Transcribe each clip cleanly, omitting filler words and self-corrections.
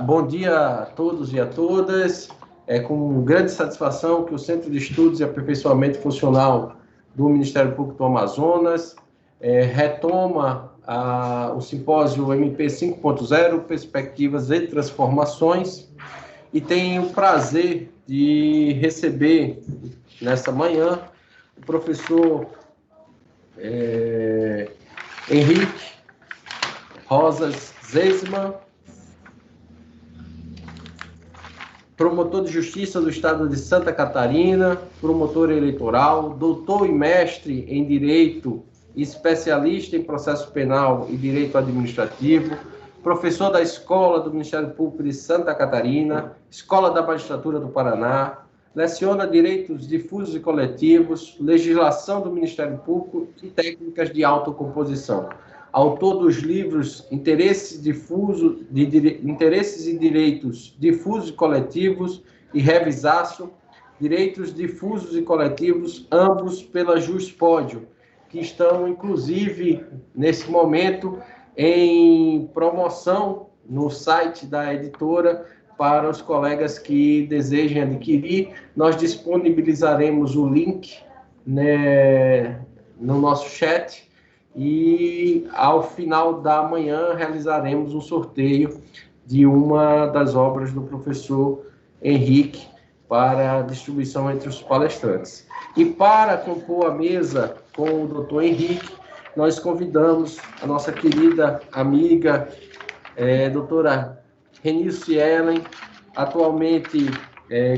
Bom dia a todos e a todas. É com grande satisfação que o Centro de Estudos e Aperfeiçoamento Funcional do Ministério Público do Amazonas retoma o simpósio MP 5.0, Perspectivas e Transformações, e tenho o prazer de receber, nesta manhã, o professor Henrique Rosas Zeisman, promotor de Justiça do Estado de Santa Catarina, promotor eleitoral, doutor e mestre em Direito, especialista em Processo Penal e Direito Administrativo, professor da Escola do Ministério Público de Santa Catarina, Escola da Magistratura do Paraná, leciona Direitos Difusos e Coletivos, Legislação do Ministério Público e Técnicas de Autocomposição. Autor dos livros Interesses e Direitos Difusos e Coletivos e Revisaço, Direitos Difusos e Coletivos, ambos pela Juspódio, que estão, inclusive, nesse momento, em promoção no site da editora para os colegas que desejem adquirir. Nós disponibilizaremos o link, né, no nosso chat, e ao final da manhã realizaremos um sorteio de uma das obras do professor Henrique para distribuição entre os palestrantes. E para compor a mesa com o doutor Henrique, nós convidamos a nossa querida amiga, doutora Renice Ellen, atualmente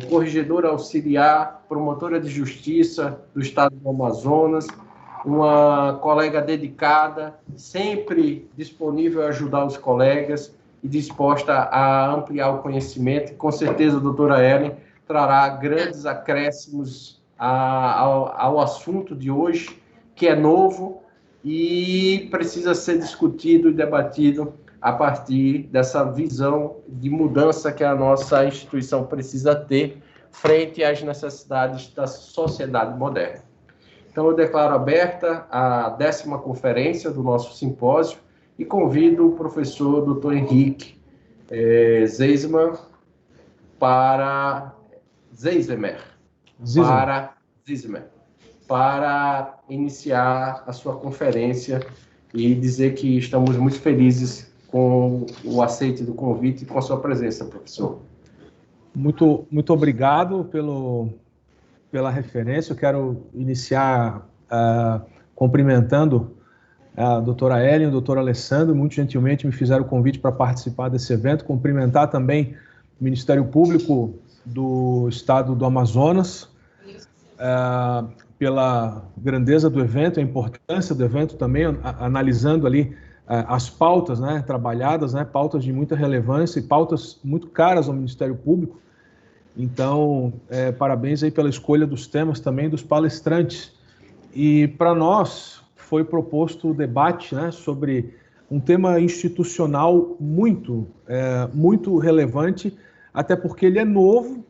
corregedora auxiliar, promotora de justiça do Estado do Amazonas, uma colega dedicada, sempre disponível a ajudar os colegas e disposta a ampliar o conhecimento. Com certeza a doutora Ellen trará grandes acréscimos ao assunto de hoje, que é novo e precisa ser discutido e debatido a partir dessa visão de mudança que a nossa instituição precisa ter frente às necessidades da sociedade moderna. Então, eu declaro aberta a 10ª conferência do nosso simpósio e convido o professor Dr. Henrique Zeisman para iniciar a sua conferência e dizer que estamos muito felizes com o aceite do convite e com a sua presença, professor. Muito obrigado pela referência. Eu quero iniciar cumprimentando a doutora Ellen e o doutor Alessandro, muito gentilmente me fizeram o convite para participar desse evento. Cumprimentar também o Ministério Público do Estado do Amazonas, pela grandeza do evento, a importância do evento também, analisando ali as pautas, né, trabalhadas, né, pautas de muita relevância e pautas muito caras ao Ministério Público. Então, parabéns aí pela escolha dos temas também dos palestrantes. E para nós foi proposto o debate, né, sobre um tema institucional muito relevante, até porque ele é novo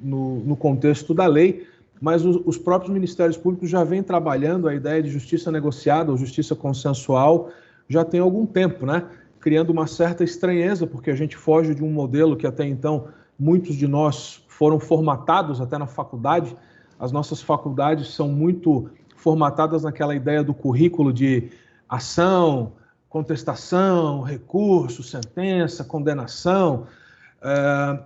no contexto da lei, mas os próprios ministérios públicos já vêm trabalhando a ideia de justiça negociada ou justiça consensual já tem algum tempo, né, criando uma certa estranheza, porque a gente foge de um modelo que até então muitos de nós foram formatados até na faculdade. As nossas faculdades são muito formatadas naquela ideia do currículo de ação, contestação, recurso, sentença, condenação,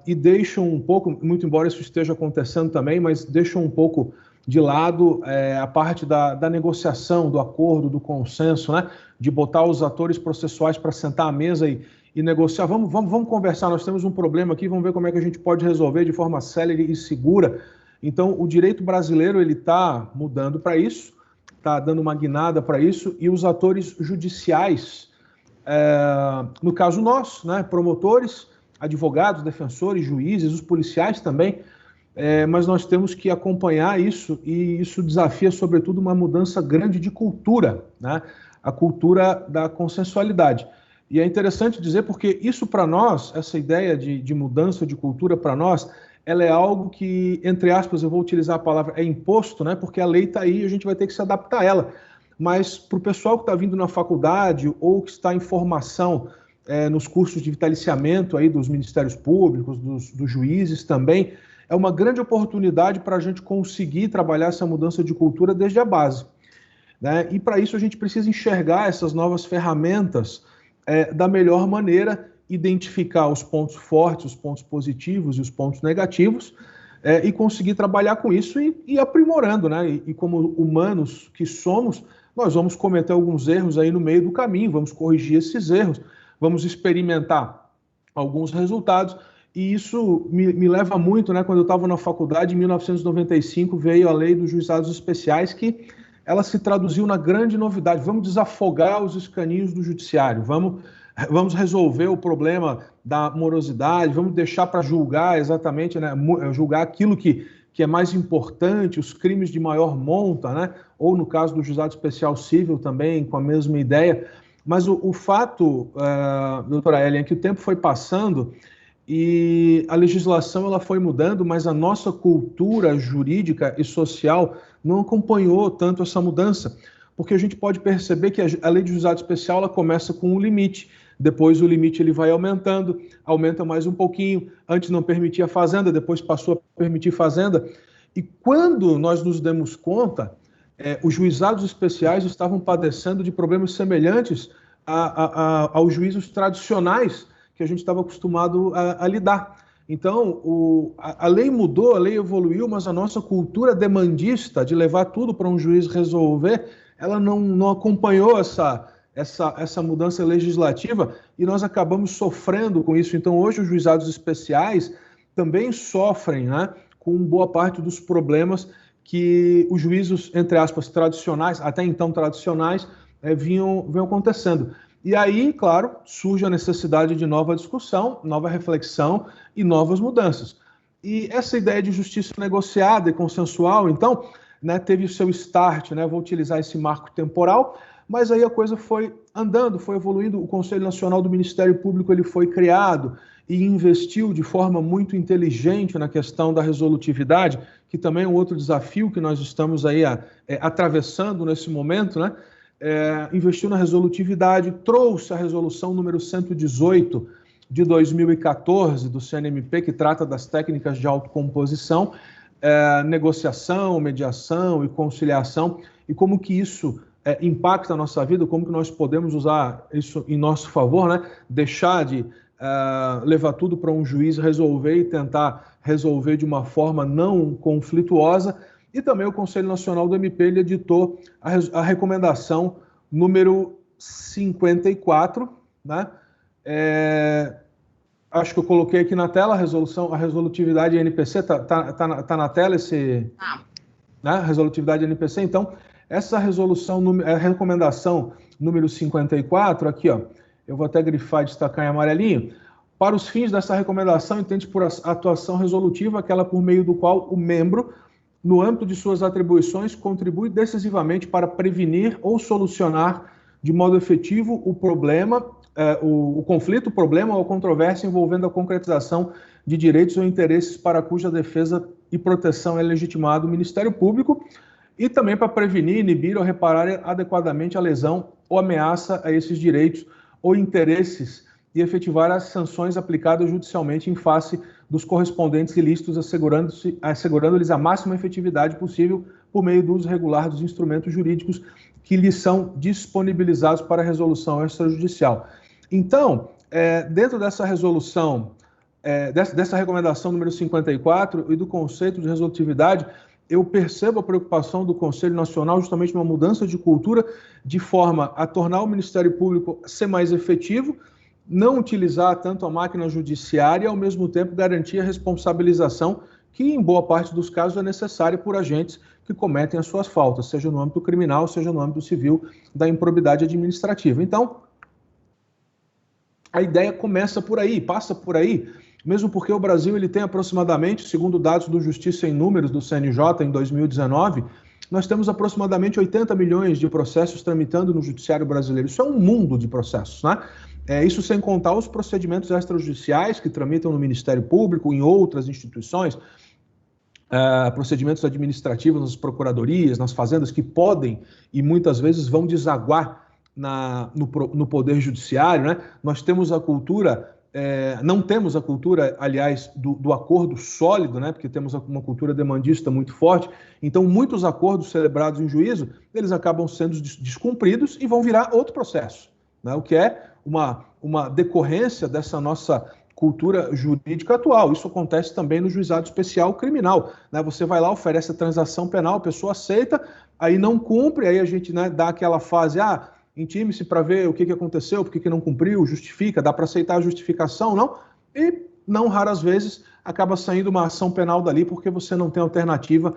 e deixam um pouco, muito embora isso esteja acontecendo também, mas deixam um pouco de lado a parte da negociação, do acordo, do consenso, né? De botar os atores processuais para sentar à mesa e negociar. Vamos conversar, nós temos um problema aqui, vamos ver como é que a gente pode resolver de forma célere e segura. Então, o direito brasileiro ele está mudando para isso, está dando uma guinada para isso, e os atores judiciais, no caso nosso, né, promotores, advogados, defensores, juízes, os policiais também, mas nós temos que acompanhar isso, e isso desafia, sobretudo, uma mudança grande de cultura, né, a cultura da consensualidade. E é interessante dizer porque isso para nós, essa ideia de mudança de cultura para nós, ela é algo que, entre aspas, eu vou utilizar a palavra, é imposto, né? Porque a lei está aí e a gente vai ter que se adaptar a ela. Mas para o pessoal que está vindo na faculdade ou que está em formação nos cursos de vitaliciamento aí dos ministérios públicos, dos juízes também. É uma grande oportunidade para a gente conseguir trabalhar essa mudança de cultura desde a base, né? E para isso a gente precisa enxergar essas novas ferramentas da melhor maneira, identificar os pontos fortes, os pontos positivos e os pontos negativos, e conseguir trabalhar com isso e aprimorando, né? E como humanos que somos, nós vamos cometer alguns erros aí no meio do caminho, vamos corrigir esses erros, vamos experimentar alguns resultados, e isso me leva muito, né? Quando eu estava na faculdade, em 1995, veio a lei dos juizados especiais, que ela se traduziu na grande novidade: vamos desafogar os escaninhos do judiciário, vamos resolver o problema da morosidade, vamos deixar para julgar exatamente, né? Julgar aquilo que é mais importante, os crimes de maior monta, né? Ou no caso do juizado especial civil também, com a mesma ideia. Mas o fato, doutora Ellen, é que o tempo foi passando e a legislação ela foi mudando, mas a nossa cultura jurídica e social não acompanhou tanto essa mudança, porque a gente pode perceber que a lei de juizado especial ela começa com um limite, depois o limite ele vai aumentando, aumenta mais um pouquinho, antes não permitia fazenda, depois passou a permitir fazenda, e quando nós nos demos conta, os juizados especiais estavam padecendo de problemas semelhantes aos juízos tradicionais que a gente estava acostumado a lidar. Então, a lei mudou, a lei evoluiu, mas a nossa cultura demandista de levar tudo para um juiz resolver, ela não acompanhou essa mudança legislativa e nós acabamos sofrendo com isso. Então, hoje os juizados especiais também sofrem, né, com boa parte dos problemas que os juízos, entre aspas, tradicionais, até então tradicionais, vinham acontecendo. E aí, claro, surge a necessidade de nova discussão, nova reflexão e novas mudanças. E essa ideia de justiça negociada e consensual, então, né, teve o seu start, né, vou utilizar esse marco temporal, mas aí a coisa foi andando, foi evoluindo. O Conselho Nacional do Ministério Público ele foi criado e investiu de forma muito inteligente na questão da resolutividade, que também é um outro desafio que nós estamos aí atravessando nesse momento, né? Investiu na resolutividade, trouxe a resolução número 118 de 2014 do CNMP, que trata das técnicas de autocomposição, negociação, mediação e conciliação, e como que isso impacta a nossa vida, como que nós podemos usar isso em nosso favor, né? Deixar de levar tudo para um juiz resolver e tentar resolver de uma forma não conflituosa. E também o Conselho Nacional do MP ele editou a recomendação número 54, né? Acho que eu coloquei aqui na tela a resolutividade NPC, tá na tela né? Resolutividade NPC. Então, essa a recomendação número 54, aqui, ó, eu vou até grifar e destacar em amarelinho. Para os fins dessa recomendação, entende por atuação resolutiva aquela por meio do qual o membro, no âmbito de suas atribuições, contribui decisivamente para prevenir ou solucionar de modo efetivo o problema, o conflito, o problema ou controvérsia envolvendo a concretização de direitos ou interesses para cuja defesa e proteção é legitimado o Ministério Público, e também para prevenir, inibir ou reparar adequadamente a lesão ou ameaça a esses direitos ou interesses e efetivar as sanções aplicadas judicialmente em face dos correspondentes ilícitos, assegurando-lhes a máxima efetividade possível por meio do uso regular dos instrumentos jurídicos que lhes são disponibilizados para a resolução extrajudicial. Então, dentro dessa resolução, dessa recomendação número 54 e do conceito de resolutividade, eu percebo a preocupação do Conselho Nacional justamente numa mudança de cultura de forma a tornar o Ministério Público ser mais efetivo, não utilizar tanto a máquina judiciária e, ao mesmo tempo, garantir a responsabilização que, em boa parte dos casos, é necessária por agentes que cometem as suas faltas, seja no âmbito criminal, seja no âmbito civil, da improbidade administrativa. Então, a ideia começa por aí, passa por aí, mesmo porque o Brasil ele tem aproximadamente, segundo dados do Justiça em Números do CNJ em 2019, nós temos aproximadamente 80 milhões de processos tramitando no judiciário brasileiro. Isso é um mundo de processos, né? Isso sem contar os procedimentos extrajudiciais que tramitam no Ministério Público, em outras instituições, procedimentos administrativos nas procuradorias, nas fazendas, que podem e muitas vezes vão desaguar no Poder Judiciário, né? Nós temos a cultura, não temos a cultura, aliás, do acordo sólido, né? Porque temos uma cultura demandista muito forte. Então, muitos acordos celebrados em juízo, eles acabam sendo descumpridos e vão virar outro processo, né? O que é uma decorrência dessa nossa cultura jurídica atual. Isso acontece também no juizado especial criminal, né? Você vai lá, oferece a transação penal, a pessoa aceita, aí não cumpre, aí a gente, né, dá aquela fase, intime-se para ver o que aconteceu, por que não cumpriu, justifica, dá para aceitar a justificação, não? E não raras vezes acaba saindo uma ação penal dali porque você não tem alternativa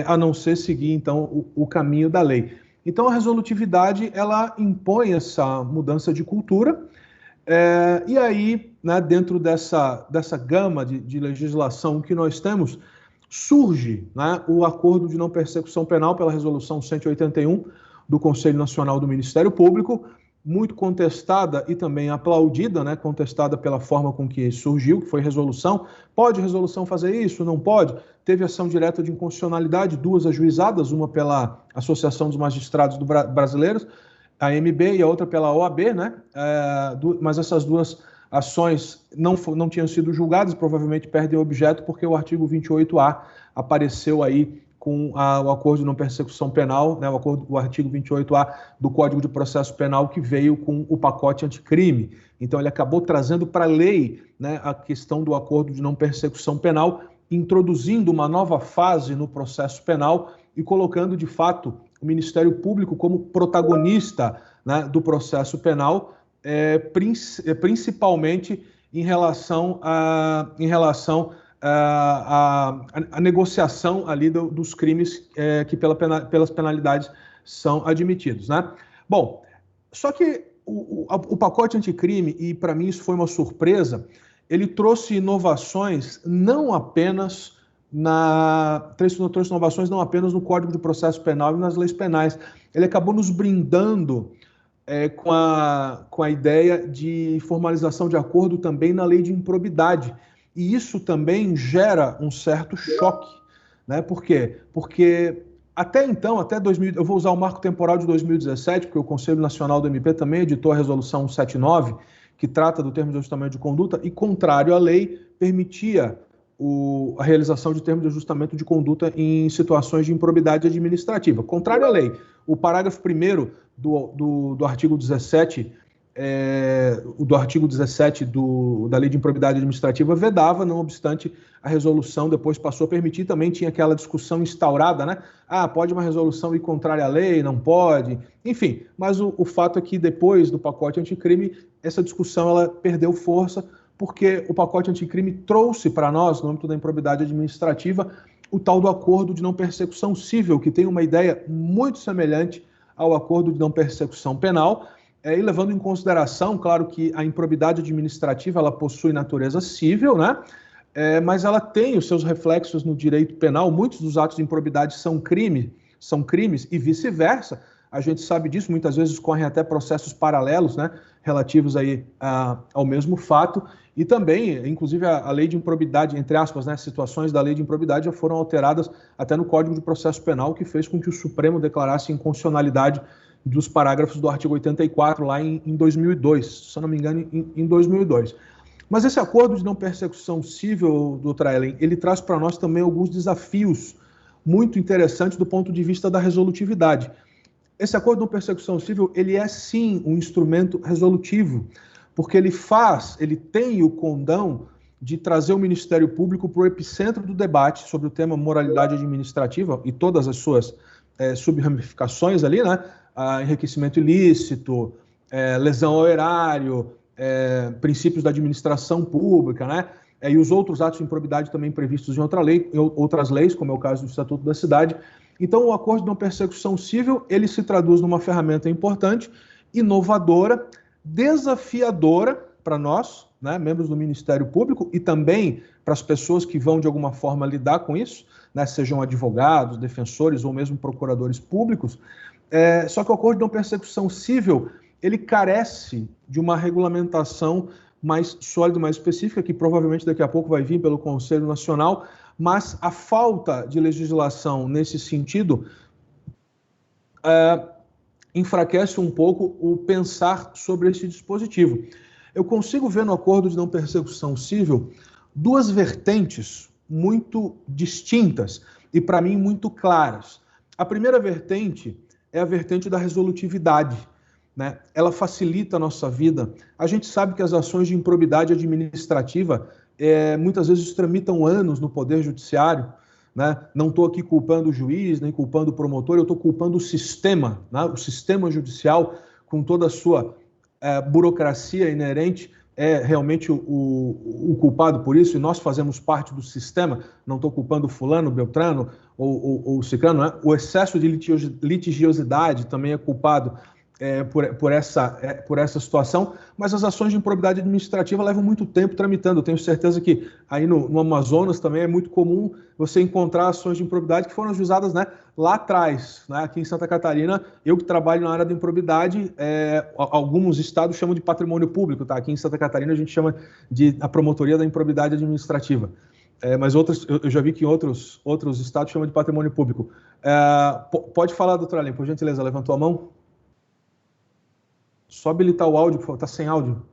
a não ser seguir, então, o caminho da lei. Então, a resolutividade, ela impõe essa mudança de cultura, e aí, né, dentro dessa gama de legislação que nós temos, surge, né, o acordo de não persecução penal pela resolução 181 do Conselho Nacional do Ministério Público, muito contestada e também aplaudida, né, contestada pela forma com que surgiu, que foi resolução. Pode resolução fazer isso? Não pode? Teve ação direta de inconstitucionalidade, 2 ajuizadas, uma pela Associação dos Magistrados Brasileiros, a AMB, e a outra pela OAB, né? Mas essas 2 ações não tinham sido julgadas, provavelmente perdem o objeto, porque o artigo 28A apareceu aí com o acordo de não persecução penal, né, o artigo 28A do Código de Processo Penal, que veio com o pacote anticrime. Então, ele acabou trazendo para a lei, né, a questão do acordo de não persecução penal, introduzindo uma nova fase no processo penal e colocando, de fato, o Ministério Público como protagonista, né, do processo penal, principalmente em relação a negociação ali dos crimes que pelas penalidades são admitidos, né? Bom, só que o pacote anticrime, e para mim isso foi uma surpresa, ele trouxe inovações não apenas no Código de Processo Penal e nas leis penais. Ele acabou nos brindando com a ideia de formalização de acordo também na lei de improbidade. E isso também gera um certo choque, né? Por quê? Porque até então, até 2000, eu vou usar o marco temporal de 2017, porque o Conselho Nacional do MP também editou a resolução 179, que trata do termo de ajustamento de conduta, e contrário à lei, permitia a realização de termo de ajustamento de conduta em situações de improbidade administrativa. Contrário à lei, o parágrafo 1º do artigo 17 da Lei de Improbidade Administrativa vedava, não obstante a resolução depois passou a permitir. Também tinha aquela discussão instaurada, né? Pode uma resolução ir contrária à lei? Não pode? Enfim, mas o fato é que depois do pacote anticrime, essa discussão ela perdeu força, porque o pacote anticrime trouxe para nós, no âmbito da improbidade administrativa, o tal do acordo de não persecução civil, que tem uma ideia muito semelhante ao acordo de não persecução penal, e levando em consideração, claro, que a improbidade administrativa ela possui natureza civil, né? Mas ela tem os seus reflexos no direito penal. Muitos dos atos de improbidade são crimes e vice-versa. A gente sabe disso, muitas vezes correm até processos paralelos, né, relativos aí ao mesmo fato, e também, inclusive, a lei de improbidade, entre aspas, né, situações da lei de improbidade já foram alteradas até no Código de Processo Penal, que fez com que o Supremo declarasse inconstitucionalidade dos parágrafos do artigo 84 lá em 2002, se eu não me engano, em 2002. Mas esse acordo de não persecução civil, doutora Ellen, ele traz para nós também alguns desafios muito interessantes do ponto de vista da resolutividade. Esse acordo de não persecução civil, ele é sim um instrumento resolutivo, porque ele tem o condão de trazer o Ministério Público para o epicentro do debate sobre o tema moralidade administrativa e todas as suas sub-ramificações ali, né? Enriquecimento ilícito, lesão ao erário, princípios da administração pública, né? E os outros atos de improbidade também previstos em outras leis, como é o caso do Estatuto da Cidade. Então, o acordo de não persecução civil, ele se traduz numa ferramenta importante, inovadora, desafiadora para nós, né, membros do Ministério Público, e também para as pessoas que vão, de alguma forma, lidar com isso, né, sejam advogados, defensores ou mesmo procuradores públicos. Só que o acordo de não persecução civil, ele carece de uma regulamentação mais sólida, mais específica, que provavelmente daqui a pouco vai vir pelo Conselho Nacional, mas a falta de legislação nesse sentido enfraquece um pouco o pensar sobre esse dispositivo. Eu consigo ver no acordo de não persecução civil duas vertentes muito distintas e, para mim, muito claras. A primeira vertente é a vertente da resolutividade, né? Ela facilita a nossa vida. A gente sabe que as ações de improbidade administrativa muitas vezes tramitam anos no Poder Judiciário, né? Não estou aqui culpando o juiz, nem culpando o promotor, eu estou culpando o sistema, né? O sistema judicial, com toda a sua burocracia inerente, é realmente o culpado por isso, e nós fazemos parte do sistema. Não estou culpando fulano, beltrano ou ciclano, né? O excesso de litigiosidade também é culpado por essa situação, mas as ações de improbidade administrativa levam muito tempo tramitando. Eu tenho certeza que aí no Amazonas também é muito comum você encontrar ações de improbidade que foram ajuizadas, né, lá atrás, né? Aqui em Santa Catarina, eu que trabalho na área da improbidade, alguns estados chamam de patrimônio público, tá? Aqui em Santa Catarina a gente chama de a promotoria da improbidade administrativa. Mas eu já vi que em outros estados chamam de patrimônio público. Pode falar, doutora Aline, por gentileza, levantou a mão? Só habilitar o áudio, por favor, está sem áudio.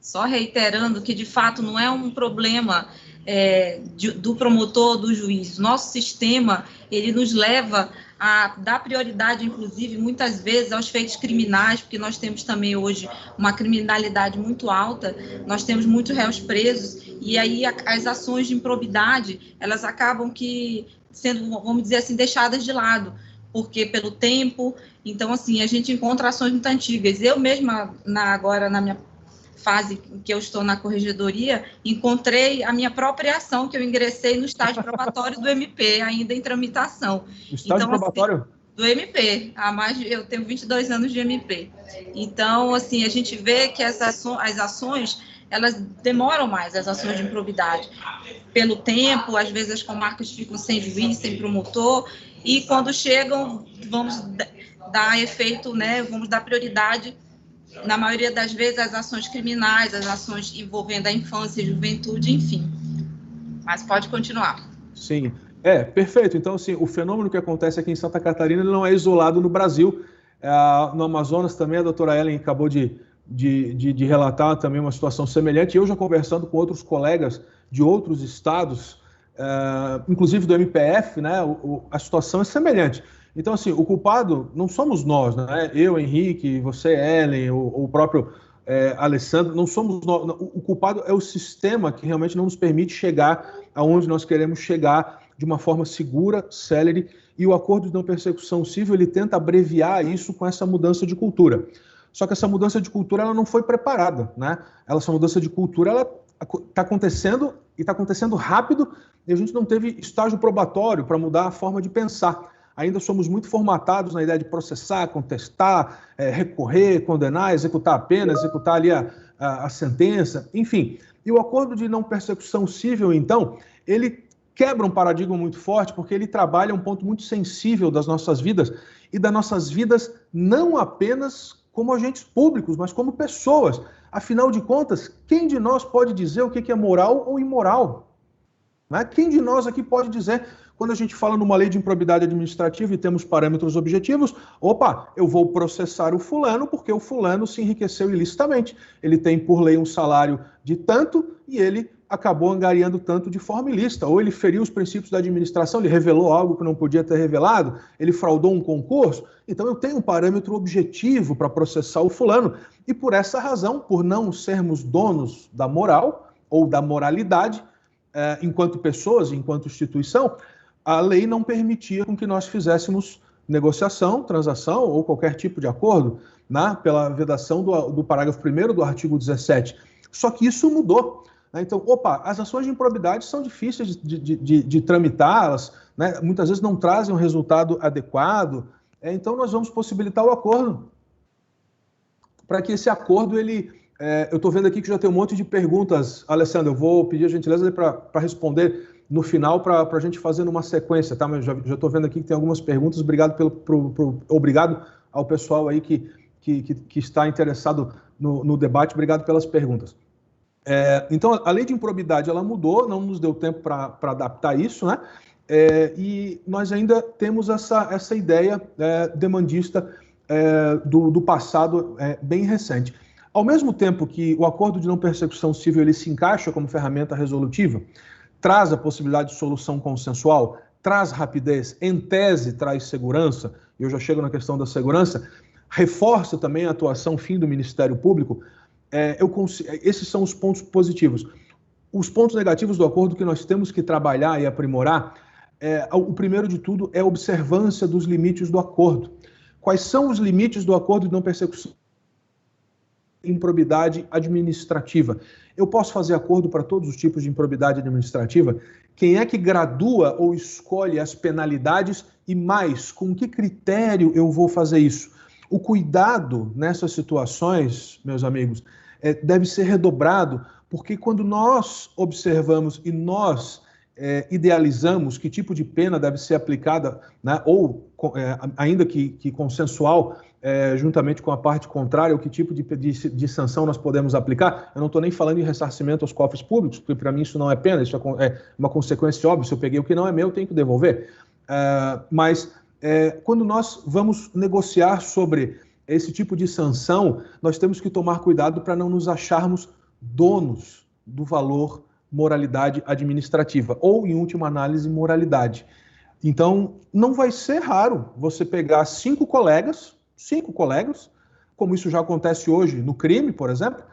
Só reiterando que, de fato, não é um problema do promotor, do juiz. Nosso sistema, ele nos leva a dar prioridade, inclusive, muitas vezes, aos feitos criminais, porque nós temos também hoje uma criminalidade muito alta, nós temos muitos réus presos, e aí as ações de improbidade, elas acabam sendo, vamos dizer assim, deixadas de lado, porque pelo tempo. Então, assim, a gente encontra ações muito antigas. Eu mesma, agora na minha fase que eu estou na corregedoria, encontrei a minha própria ação, que eu ingressei no estágio probatório do MP, ainda em tramitação. O estágio probatório? Assim, do MP, eu tenho 22 anos de MP. Então, assim, a gente vê que as ações, elas demoram mais, as ações de improbidade. Pelo tempo, às vezes as comarcas ficam sem juiz, sem promotor, e quando chegam, vamos dar efeito, né, vamos dar prioridade, na maioria das vezes, às ações criminais, às ações envolvendo a infância e juventude, enfim. Mas pode continuar. Sim, perfeito. Então, assim, o fenômeno que acontece aqui em Santa Catarina não é isolado no Brasil. No Amazonas também, a doutora Ellen acabou de relatar também uma situação semelhante. Eu já conversando com outros colegas de outros estados, inclusive do MPF, né, a situação é semelhante. Então, assim, o culpado não somos nós, né? Eu, Henrique, você, Ellen, o próprio Alessandro, não somos nós. O culpado é o sistema que realmente não nos permite chegar aonde nós queremos chegar de uma forma segura, célere, e o acordo de não persecução civil, ele tenta abreviar isso com essa mudança de cultura. Só que essa mudança de cultura, ela não foi preparada, né? Essa mudança de cultura, ela está acontecendo, e está acontecendo rápido, e a gente não teve estágio probatório para mudar a forma de pensar. Ainda somos muito formatados na ideia de processar, contestar, recorrer, condenar, executar a pena, executar ali a sentença, enfim. E o acordo de não persecução civil, então, ele quebra um paradigma muito forte, porque ele trabalha um ponto muito sensível das nossas vidas, e das nossas vidas não apenas como agentes públicos, mas como pessoas. Afinal de contas, quem de nós pode dizer o que é moral ou imoral? Né? Quem de nós aqui pode dizer, quando a gente fala numa lei de improbidade administrativa e temos parâmetros objetivos, opa, eu vou processar o fulano porque o fulano se enriqueceu ilicitamente. Ele tem por lei um salário de tanto e ele acabou angariando tanto de forma ilícita. Ou ele feriu os princípios da administração, ele revelou algo que não podia ter revelado, ele fraudou um concurso. Então eu tenho um parâmetro objetivo para processar o fulano. E por essa razão, por não sermos donos da moral ou da moralidade, enquanto pessoas, enquanto instituição, a lei não permitia com que nós fizéssemos negociação, transação ou qualquer tipo de acordo, né, pela vedação do parágrafo 1º do artigo 17. Só que isso mudou. Né? Então, as ações de improbidade são difíceis de tramitá-las, né? Muitas vezes não trazem um resultado adequado. Então, nós vamos possibilitar o acordo. Para que esse acordo, eu estou vendo aqui que já tem um monte de perguntas, Alessandro, eu vou pedir a gentileza para responder no final, para a gente fazer numa sequência, tá? Mas já estou vendo aqui que tem algumas perguntas. Obrigado obrigado ao pessoal aí que está interessado no debate. Obrigado pelas perguntas. Então, a lei de improbidade, ela mudou, não nos deu tempo para adaptar isso, né? e nós ainda temos essa ideia demandista do passado bem recente. Ao mesmo tempo que o acordo de não persecução civil ele se encaixa como ferramenta resolutiva, traz a possibilidade de solução consensual, traz rapidez, em tese traz segurança, e eu já chego na questão da segurança, reforça também a atuação fim do Ministério Público, esses são os pontos positivos. Os pontos negativos do acordo que nós temos que trabalhar e aprimorar, o primeiro de tudo é a observância dos limites do acordo. Quais são os limites do acordo de não persecução? Improbidade administrativa. Eu posso fazer acordo para todos os tipos de improbidade administrativa? Quem é que gradua ou escolhe as penalidades e mais, com que critério eu vou fazer isso? O cuidado nessas situações, meus amigos, deve ser redobrado, porque quando nós observamos e nós idealizamos que tipo de pena deve ser aplicada, né, ou ainda que consensual, juntamente com a parte contrária, ou que tipo de sanção nós podemos aplicar. Eu não estou nem falando em ressarcimento aos cofres públicos, porque para mim isso não é pena, isso é uma consequência óbvia. Se eu peguei o que não é meu, eu tenho que devolver. Mas quando nós vamos negociar sobre esse tipo de sanção, nós temos que tomar cuidado para não nos acharmos donos do valor moralidade administrativa, ou, em última análise, moralidade. Então, não vai ser raro você pegar 5 colegas, como isso já acontece hoje no crime, por exemplo,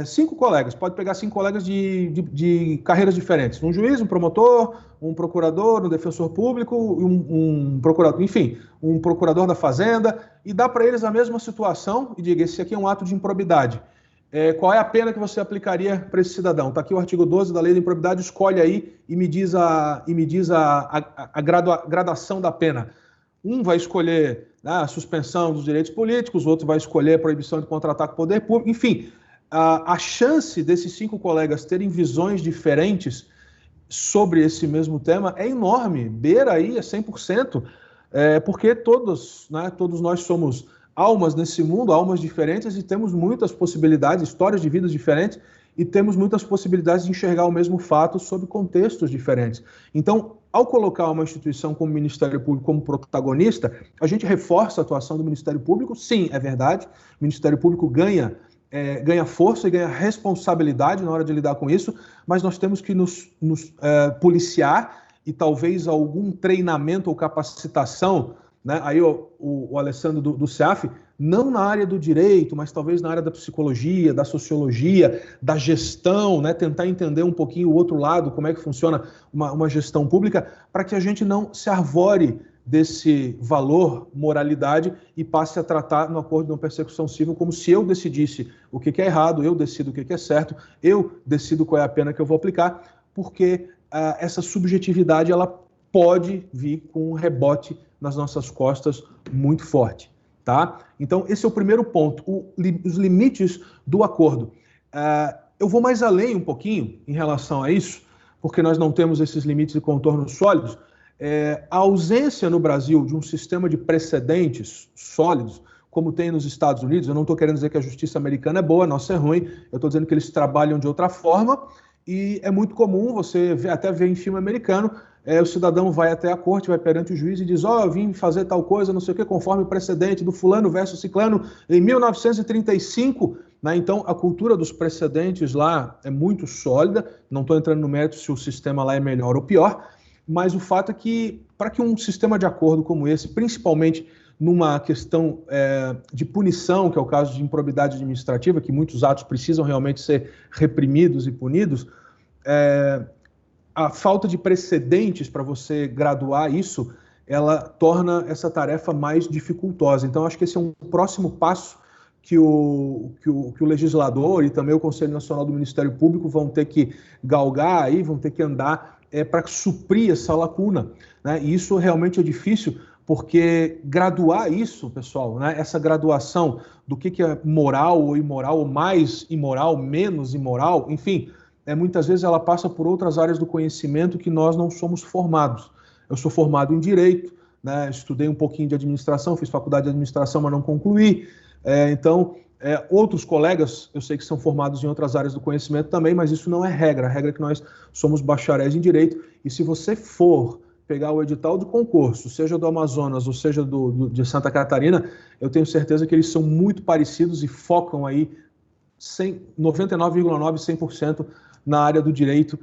5 colegas, pode pegar 5 colegas de carreiras diferentes, um juiz, um promotor, um procurador, um defensor público, um procurador, enfim, um procurador da fazenda, e dá para eles a mesma situação e diga, esse aqui é um ato de improbidade. Qual é a pena que você aplicaria para esse cidadão? Está aqui o artigo 12 da Lei da Improbidade, escolhe aí e me diz a gradação da pena. Um vai escolher a suspensão dos direitos políticos, o outro vai escolher a proibição de contratar com o poder público. Enfim, a chance desses 5 colegas terem visões diferentes sobre esse mesmo tema é enorme, beira aí 100%, porque todos nós somos almas nesse mundo, almas diferentes, e temos muitas possibilidades, histórias de vidas diferentes, e temos muitas possibilidades de enxergar o mesmo fato sob contextos diferentes. Então, ao colocar uma instituição como o Ministério Público como protagonista, a gente reforça a atuação do Ministério Público. Sim, é verdade, o Ministério Público ganha força e ganha responsabilidade na hora de lidar com isso, mas nós temos que nos policiar e talvez algum treinamento ou capacitação, né? Aí o Alessandro do CEAF, não na área do direito, mas talvez na área da psicologia, da sociologia, da gestão, né? Tentar entender um pouquinho o outro lado, como é que funciona uma gestão pública, para que a gente não se arvore desse valor moralidade e passe a tratar no acordo de não persecução civil como se eu decidisse o que é errado, eu decido o que é certo, eu decido qual é a pena que eu vou aplicar, porque essa subjetividade ela pode vir com um rebote nas nossas costas muito forte, tá? Então, esse é o primeiro ponto, os limites do acordo. Eu vou mais além um pouquinho em relação a isso, porque nós não temos esses limites e contornos sólidos. A ausência no Brasil de um sistema de precedentes sólidos, como tem nos Estados Unidos, eu não estou querendo dizer que a justiça americana é boa, a nossa é ruim, eu estou dizendo que eles trabalham de outra forma, e é muito comum você até ver em filme americano, o cidadão vai até a corte, vai perante o juiz e diz, eu vim fazer tal coisa, não sei o que, conforme o precedente do fulano versus ciclano em 1935, né? Então a cultura dos precedentes lá é muito sólida, não estou entrando no mérito se o sistema lá é melhor ou pior, mas o fato é que para que um sistema de acordo como esse, principalmente numa questão de punição, que é o caso de improbidade administrativa, que muitos atos precisam realmente ser reprimidos e punidos, a falta de precedentes para você graduar isso, ela torna essa tarefa mais dificultosa. Então, acho que esse é um próximo passo que o legislador e também o Conselho Nacional do Ministério Público vão ter que galgar, aí, vão ter que andar para suprir essa lacuna, né? E isso realmente é difícil, porque graduar isso, pessoal, né? Essa graduação do que é moral ou imoral, ou mais imoral, menos imoral, enfim, muitas vezes ela passa por outras áreas do conhecimento que nós não somos formados. Eu sou formado em Direito, né? Estudei um pouquinho de administração, fiz faculdade de administração, mas não concluí. Então, Outros colegas, eu sei que são formados em outras áreas do conhecimento também, mas isso não é regra. A regra é que nós somos bacharéis em Direito, e se você for pegar o edital de concurso, seja do Amazonas ou seja de Santa Catarina, eu tenho certeza que eles são muito parecidos e focam aí 99,9%, 100% na área do direito.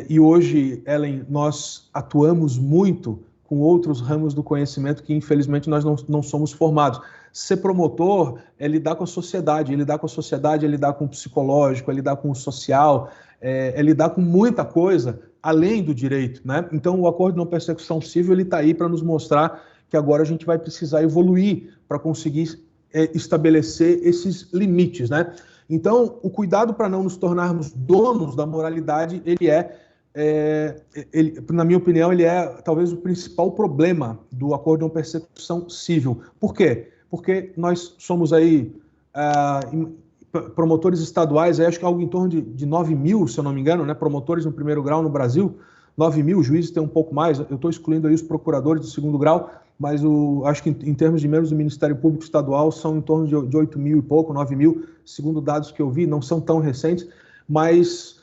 E hoje, Ellen, nós atuamos muito com outros ramos do conhecimento que, infelizmente, nós não somos formados. Ser promotor é lidar com a sociedade, é lidar com o psicológico, é lidar com o social, é lidar com muita coisa além do direito, né? Então, o Acordo de Não Persecução Civil está aí para nos mostrar que agora a gente vai precisar evoluir para conseguir estabelecer esses limites, né? Então, o cuidado para não nos tornarmos donos da moralidade, na minha opinião, ele é talvez o principal problema do Acordo de Não Persecução Civil. Por quê? Porque nós somos aí promotores estaduais, acho que algo em torno de 9 mil, se eu não me engano, né, promotores no primeiro grau no Brasil, 9 mil, juízes tem um pouco mais, eu estou excluindo aí os procuradores do segundo grau, mas acho que em termos de membros do Ministério Público Estadual são em torno de 8 mil e pouco, 9 mil, segundo dados que eu vi, não são tão recentes, mas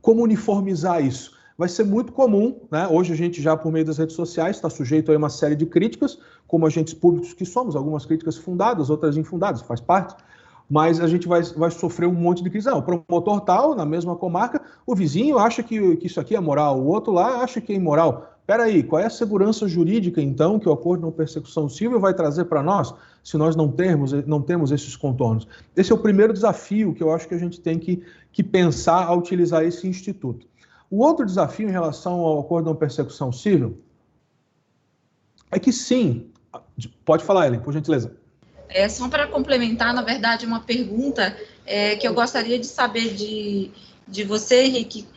como uniformizar isso? Vai ser muito comum, né? Hoje a gente já, por meio das redes sociais, está sujeito a uma série de críticas, como agentes públicos que somos, algumas críticas fundadas, outras infundadas, faz parte, mas a gente vai sofrer um monte de crise. O promotor tal, na mesma comarca, o vizinho acha que isso aqui é moral, o outro lá acha que é imoral. Espera aí, qual é a segurança jurídica, então, que o Acordo de Não Persecução Civil vai trazer para nós, se nós não temos esses contornos? Esse é o primeiro desafio que eu acho que a gente tem que pensar ao utilizar esse instituto. O outro desafio em relação ao Acordo de Não Persecução Civil é que sim, pode falar, Ellen, por gentileza. Só para complementar, na verdade, uma pergunta que eu gostaria de saber de você, Henrique,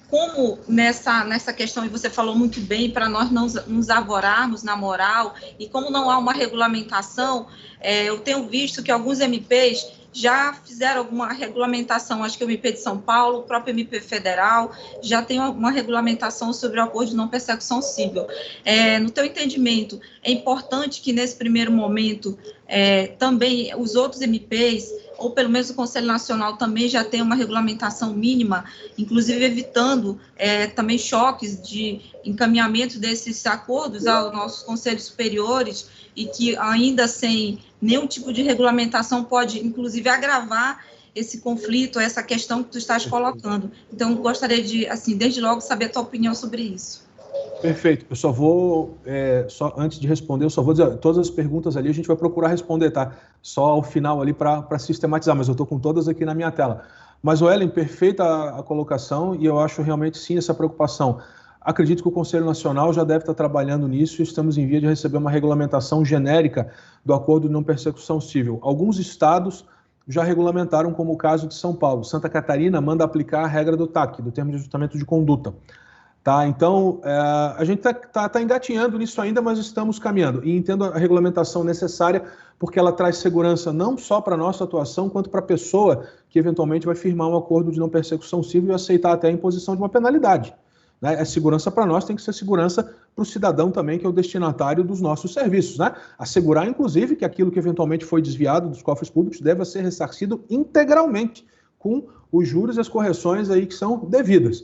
como nessa questão, e você falou muito bem, para nós não nos arvorarmos na moral, e como não há uma regulamentação, eu tenho visto que alguns MPs já fizeram alguma regulamentação, acho que o MP de São Paulo, o próprio MP federal, já tem uma regulamentação sobre o Acordo de Não Persecução Civil. No teu entendimento, é importante que nesse primeiro momento também os outros MPs, ou pelo menos o Conselho Nacional também já tem uma regulamentação mínima, inclusive evitando também choques de encaminhamento desses acordos aos nossos conselhos superiores, e que ainda sem nenhum tipo de regulamentação pode, inclusive, agravar esse conflito, essa questão que tu estás colocando. Então, gostaria de, assim, desde logo, saber a tua opinião sobre isso. Perfeito. Eu só vou, antes de responder, eu só vou dizer, todas as perguntas ali a gente vai procurar responder, tá? Só ao final ali para sistematizar, mas eu estou com todas aqui na minha tela. Mas, Ellen, perfeita a colocação, e eu acho realmente sim essa preocupação. Acredito que o Conselho Nacional já deve estar trabalhando nisso e estamos em via de receber uma regulamentação genérica do Acordo de Não Persecução Civil. Alguns estados já regulamentaram, como o caso de São Paulo. Santa Catarina manda aplicar a regra do TAC, do Termo de Ajustamento de Conduta. Tá? Então, a gente está engatinhando nisso ainda, mas estamos caminhando. E entendo a regulamentação necessária, porque ela traz segurança não só para a nossa atuação, quanto para a pessoa que eventualmente vai firmar um acordo de não persecução civil e aceitar até a imposição de uma penalidade. Né? A segurança para nós tem que ser segurança para o cidadão também, que é o destinatário dos nossos serviços. Né? Assegurar, inclusive, que aquilo que eventualmente foi desviado dos cofres públicos deva ser ressarcido integralmente, com os juros e as correções aí que são devidas.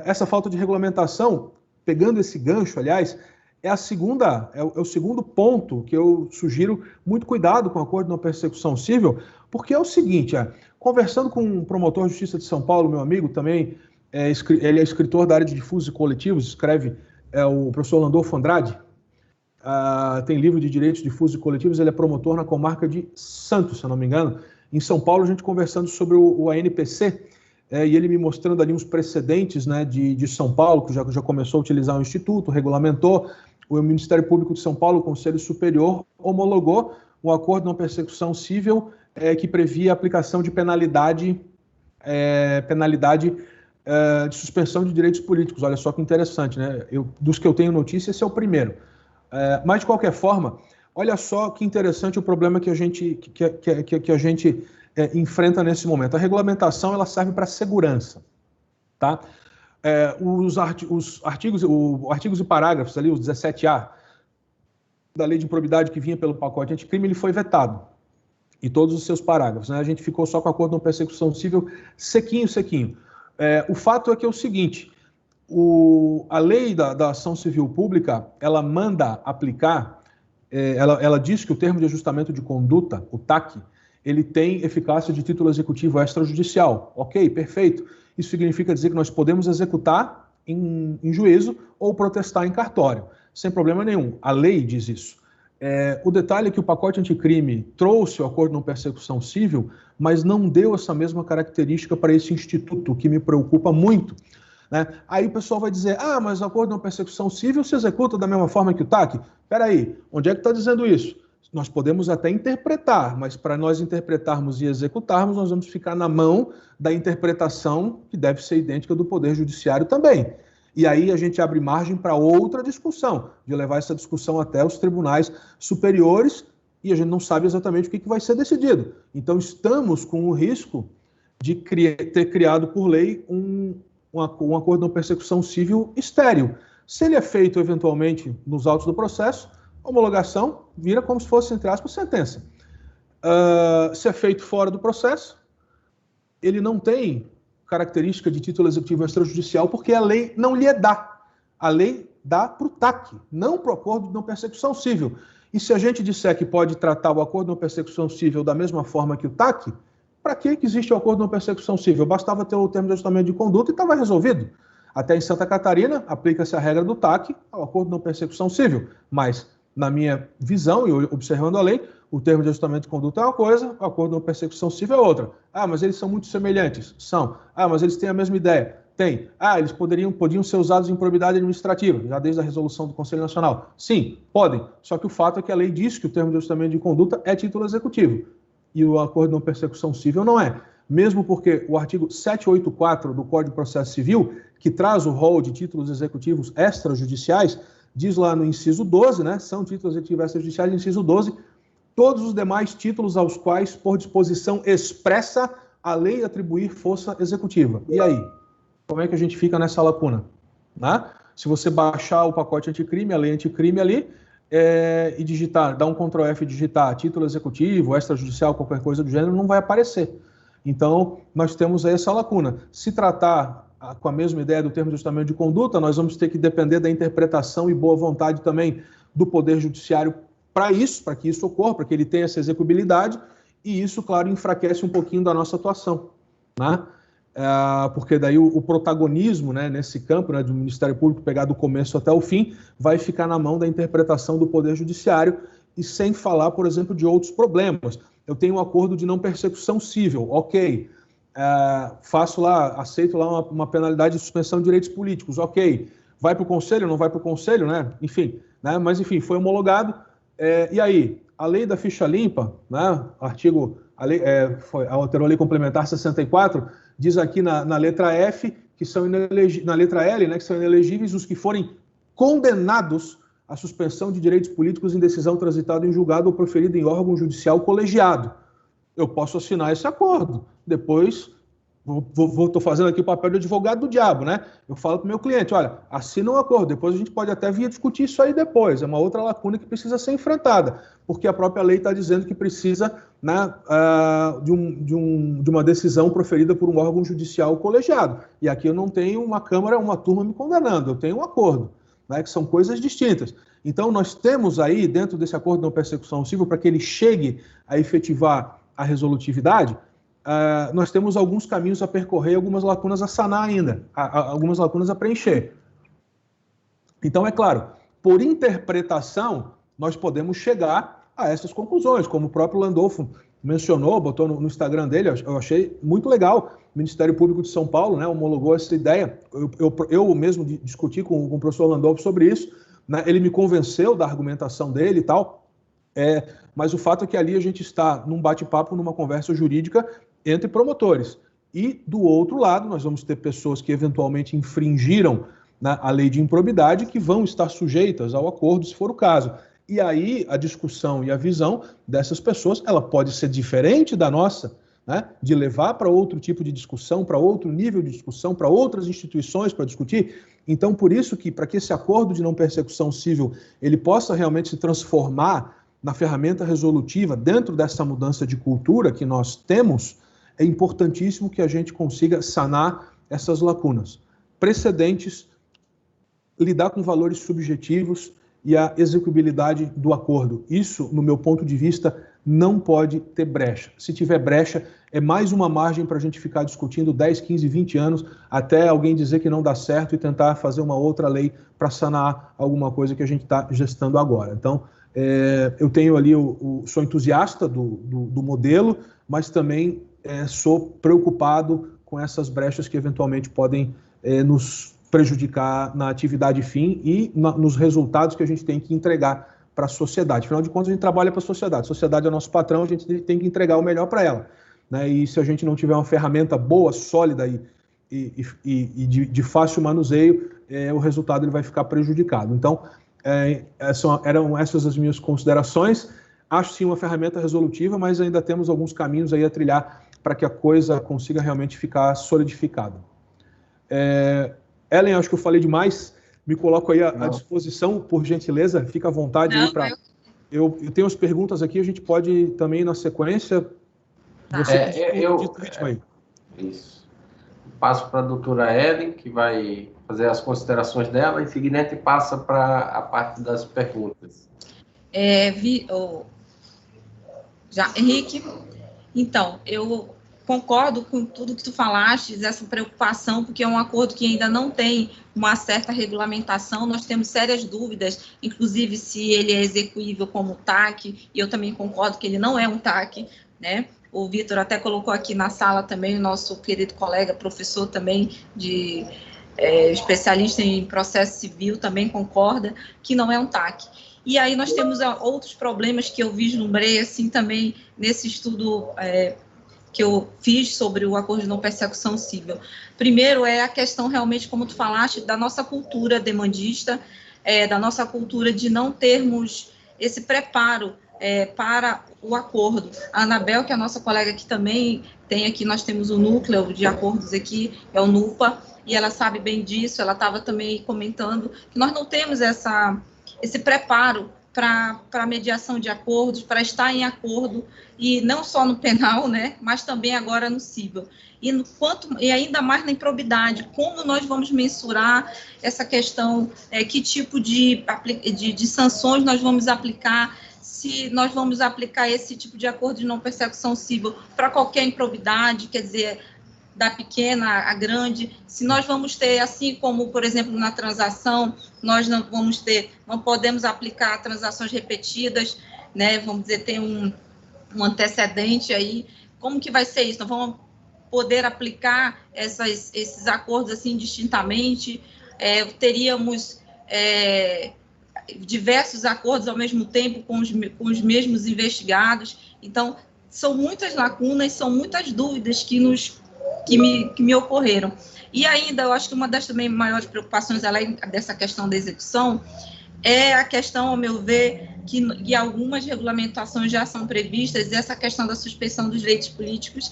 Essa falta de regulamentação, pegando esse gancho, aliás, é o segundo ponto que eu sugiro muito cuidado com o Acordo de Não Persecução Civil, porque é o seguinte, conversando com um promotor de justiça de São Paulo, meu amigo também, ele é escritor da área de difusos e coletivos, escreve, o professor Landolfo Andrade, tem livro de direitos difusos e coletivos, ele é promotor na comarca de Santos, se eu não me engano. Em São Paulo, a gente conversando sobre o ANPC, e ele me mostrando ali uns precedentes, né, de São Paulo, que já começou a utilizar o Instituto, regulamentou, o Ministério Público de São Paulo, o Conselho Superior, homologou um acordo de não persecução civil que previa a aplicação de penalidade de suspensão de direitos políticos. Olha só que interessante, né? Dos que eu tenho notícia, esse é o primeiro. Mas, de qualquer forma, olha só que interessante o problema que a gente enfrenta nesse momento. A regulamentação ela serve para segurança, tá? Os artigos e parágrafos ali, os 17A da Lei de Improbidade que vinha pelo pacote anticrime, ele foi vetado, e todos os seus parágrafos, né? A gente ficou só com o acordo de não persecução civil sequinho. O fato é que é o seguinte, a lei da ação civil pública, ela manda aplicar, ela diz que o termo de ajustamento de conduta, o TAC, ele tem eficácia de título executivo extrajudicial. Ok, perfeito. Isso significa dizer que nós podemos executar em juízo ou protestar em cartório, sem problema nenhum. A lei diz isso. O detalhe é que o pacote anticrime trouxe o acordo de não persecução civil, mas não deu essa mesma característica para esse instituto, que me preocupa muito, né? Aí o pessoal vai dizer, mas o acordo de não persecução civil se executa da mesma forma que o TAC. Espera aí, onde é que está dizendo isso? Nós podemos até interpretar, mas para nós interpretarmos e executarmos, nós vamos ficar na mão da interpretação que deve ser idêntica do Poder Judiciário também. E aí a gente abre margem para outra discussão, de levar essa discussão até os tribunais superiores, e a gente não sabe exatamente o que vai ser decidido. Então estamos com o risco de ter criado por lei um acordo de não persecução civil estéril. Se ele é feito eventualmente nos autos do processo, a homologação vira como se fosse, entre aspas, sentença. Se é feito fora do processo, ele não tem característica de título executivo extrajudicial, porque a lei não lhe dá. A lei dá para o TAC, não para o acordo de não persecução civil. E se a gente disser que pode tratar o acordo de não persecução civil da mesma forma que o TAC, para que existe o acordo de não persecução civil? Bastava ter o termo de ajustamento de conduta e estava resolvido. Até em Santa Catarina, aplica-se a regra do TAC ao acordo de não persecução civil. Mas, na minha visão, e observando a lei, o termo de ajustamento de conduta é uma coisa, o acordo de não persecução civil é outra. Mas eles são muito semelhantes. São. Mas eles têm a mesma ideia. Tem. Eles podiam ser usados em improbidade administrativa, já desde a resolução do Conselho Nacional. Sim, podem. Só que o fato é que a lei diz que o termo de ajustamento de conduta é título executivo. E o acordo de não persecução civil não é. Mesmo porque o artigo 784 do Código de Processo Civil, que traz o rol de títulos executivos extrajudiciais, diz lá no inciso 12, né? São títulos executivos extrajudiciais, inciso 12, todos os demais títulos aos quais, por disposição expressa, a lei atribuir força executiva. E aí? Como é que a gente fica nessa lacuna? Né? Se você baixar o pacote anticrime, a lei anticrime ali, e digitar, dar um Ctrl F e digitar título executivo, extrajudicial, qualquer coisa do gênero, não vai aparecer. Então, nós temos aí essa lacuna. Se tratar com a mesma ideia do termo de ajustamento de conduta, nós vamos ter que depender da interpretação e boa vontade também do Poder Judiciário para que isso ocorra, para que ele tenha essa execuibilidade, e isso, claro, enfraquece um pouquinho da nossa atuação, né? Porque daí o protagonismo, né, nesse campo, né, do Ministério Público pegar do começo até o fim, vai ficar na mão da interpretação do Poder Judiciário, e sem falar, por exemplo, de outros problemas. Eu tenho um acordo de não persecução civil, ok, faço lá, aceito lá uma penalidade de suspensão de direitos políticos, ok, vai para o Conselho, não vai para o Conselho, né? Enfim, né? Mas enfim, foi homologado. E aí, a lei da ficha limpa, né? Alterou a lei complementar 64, diz aqui na letra F que são na letra L, né, que são inelegíveis os que forem condenados à suspensão de direitos políticos em decisão transitada em julgado ou proferida em órgão judicial colegiado. Eu posso assinar esse acordo. Depois, estou fazendo aqui o papel de advogado do diabo, né? Eu falo para o meu cliente, olha, assina um acordo, depois a gente pode até vir discutir isso aí depois. É uma outra lacuna que precisa ser enfrentada, porque a própria lei está dizendo que precisa, né, de uma decisão proferida por um órgão judicial colegiado. E aqui eu não tenho uma Câmara, uma turma me condenando, eu tenho um acordo, né, que são coisas distintas. Então, nós temos aí, dentro desse acordo de não persecução civil, para que ele chegue a efetivar a resolutividade, nós temos alguns caminhos a percorrer, algumas lacunas a sanar ainda, algumas lacunas a preencher. Então, é claro, por interpretação, nós podemos chegar a essas conclusões, como o próprio Landolfo mencionou, botou no Instagram dele, eu achei muito legal. O Ministério Público de São Paulo, né, homologou essa ideia. Eu mesmo discuti com o professor Landolfo sobre isso, né, ele me convenceu da argumentação dele e tal, mas o fato é que ali a gente está num bate-papo, numa conversa jurídica entre promotores. E, do outro lado, nós vamos ter pessoas que eventualmente infringiram, né, a lei de improbidade, que vão estar sujeitas ao acordo, se for o caso. E aí a discussão e a visão dessas pessoas, ela pode ser diferente da nossa, né, de levar para outro tipo de discussão, para outro nível de discussão, para outras instituições para discutir. Então, por isso que, para que esse acordo de não persecução civil ele possa realmente se transformar na ferramenta resolutiva, dentro dessa mudança de cultura que nós temos, é importantíssimo que a gente consiga sanar essas lacunas precedentes, lidar com valores subjetivos e a execuibilidade do acordo. Isso, no meu ponto de vista, não pode ter brecha. Se tiver brecha, é mais uma margem para a gente ficar discutindo 10, 15, 20 anos, até alguém dizer que não dá certo e tentar fazer uma outra lei para sanar alguma coisa que a gente está gestando agora. Então, eu tenho ali, sou entusiasta do modelo, mas também sou preocupado com essas brechas que eventualmente podem nos prejudicar na atividade fim e nos resultados que a gente tem que entregar para a sociedade. Afinal de contas, a gente trabalha para a sociedade é nosso patrão, a gente tem que entregar o melhor para ela, né? E se a gente não tiver uma ferramenta boa, sólida e de fácil manuseio, o resultado ele vai ficar prejudicado. Então, eram essas as minhas considerações. Acho sim uma ferramenta resolutiva, mas ainda temos alguns caminhos aí a trilhar para que a coisa consiga realmente ficar solidificada. Ellen, acho que eu falei demais, me coloco aí à disposição, por gentileza, fica à vontade aí para... Eu tenho as perguntas aqui, a gente pode também, na sequência... Isso. Passo para a doutora Ellen, que vai fazer as considerações dela, em seguida a gente passa para a parte das perguntas. Henrique, então, eu concordo com tudo que tu falaste, essa preocupação, porque é um acordo que ainda não tem uma certa regulamentação, nós temos sérias dúvidas, inclusive se ele é execuível como TAC, e eu também concordo que ele não é um TAC, né? O Vitor até colocou aqui na sala também, o nosso querido colega, professor também, especialista em processo civil, também concorda que não é um TAC. E aí nós temos outros problemas que eu vislumbrei, assim, também nesse estudo que eu fiz sobre o acordo de não persecução civil. Primeiro é a questão realmente, como tu falaste, da nossa cultura demandista, da nossa cultura de não termos esse preparo para o acordo. A Anabel, que é a nossa colega aqui também, nós temos o núcleo de acordos aqui, é o NUPA, e ela sabe bem disso, ela estava também comentando que nós não temos esse preparo para mediação de acordos, para estar em acordo, e não só no penal, né, mas também agora no civil. E ainda mais na improbidade, como nós vamos mensurar essa questão, que tipo de sanções nós vamos aplicar, se nós vamos aplicar esse tipo de acordo de não persecução civil para qualquer improbidade, quer dizer, da pequena à grande, se nós vamos ter, assim como, por exemplo, na transação, nós não podemos aplicar transações repetidas, né, vamos dizer, tem um antecedente aí, como que vai ser isso? Nós vamos poder aplicar esses acordos, assim, distintamente, teríamos diversos acordos ao mesmo tempo com os mesmos investigados, então, são muitas lacunas, são muitas dúvidas que me ocorreram. E ainda, eu acho que uma das também maiores preocupações, além dessa questão da execução, é a questão, ao meu ver, que algumas regulamentações já são previstas, essa questão da suspensão dos direitos políticos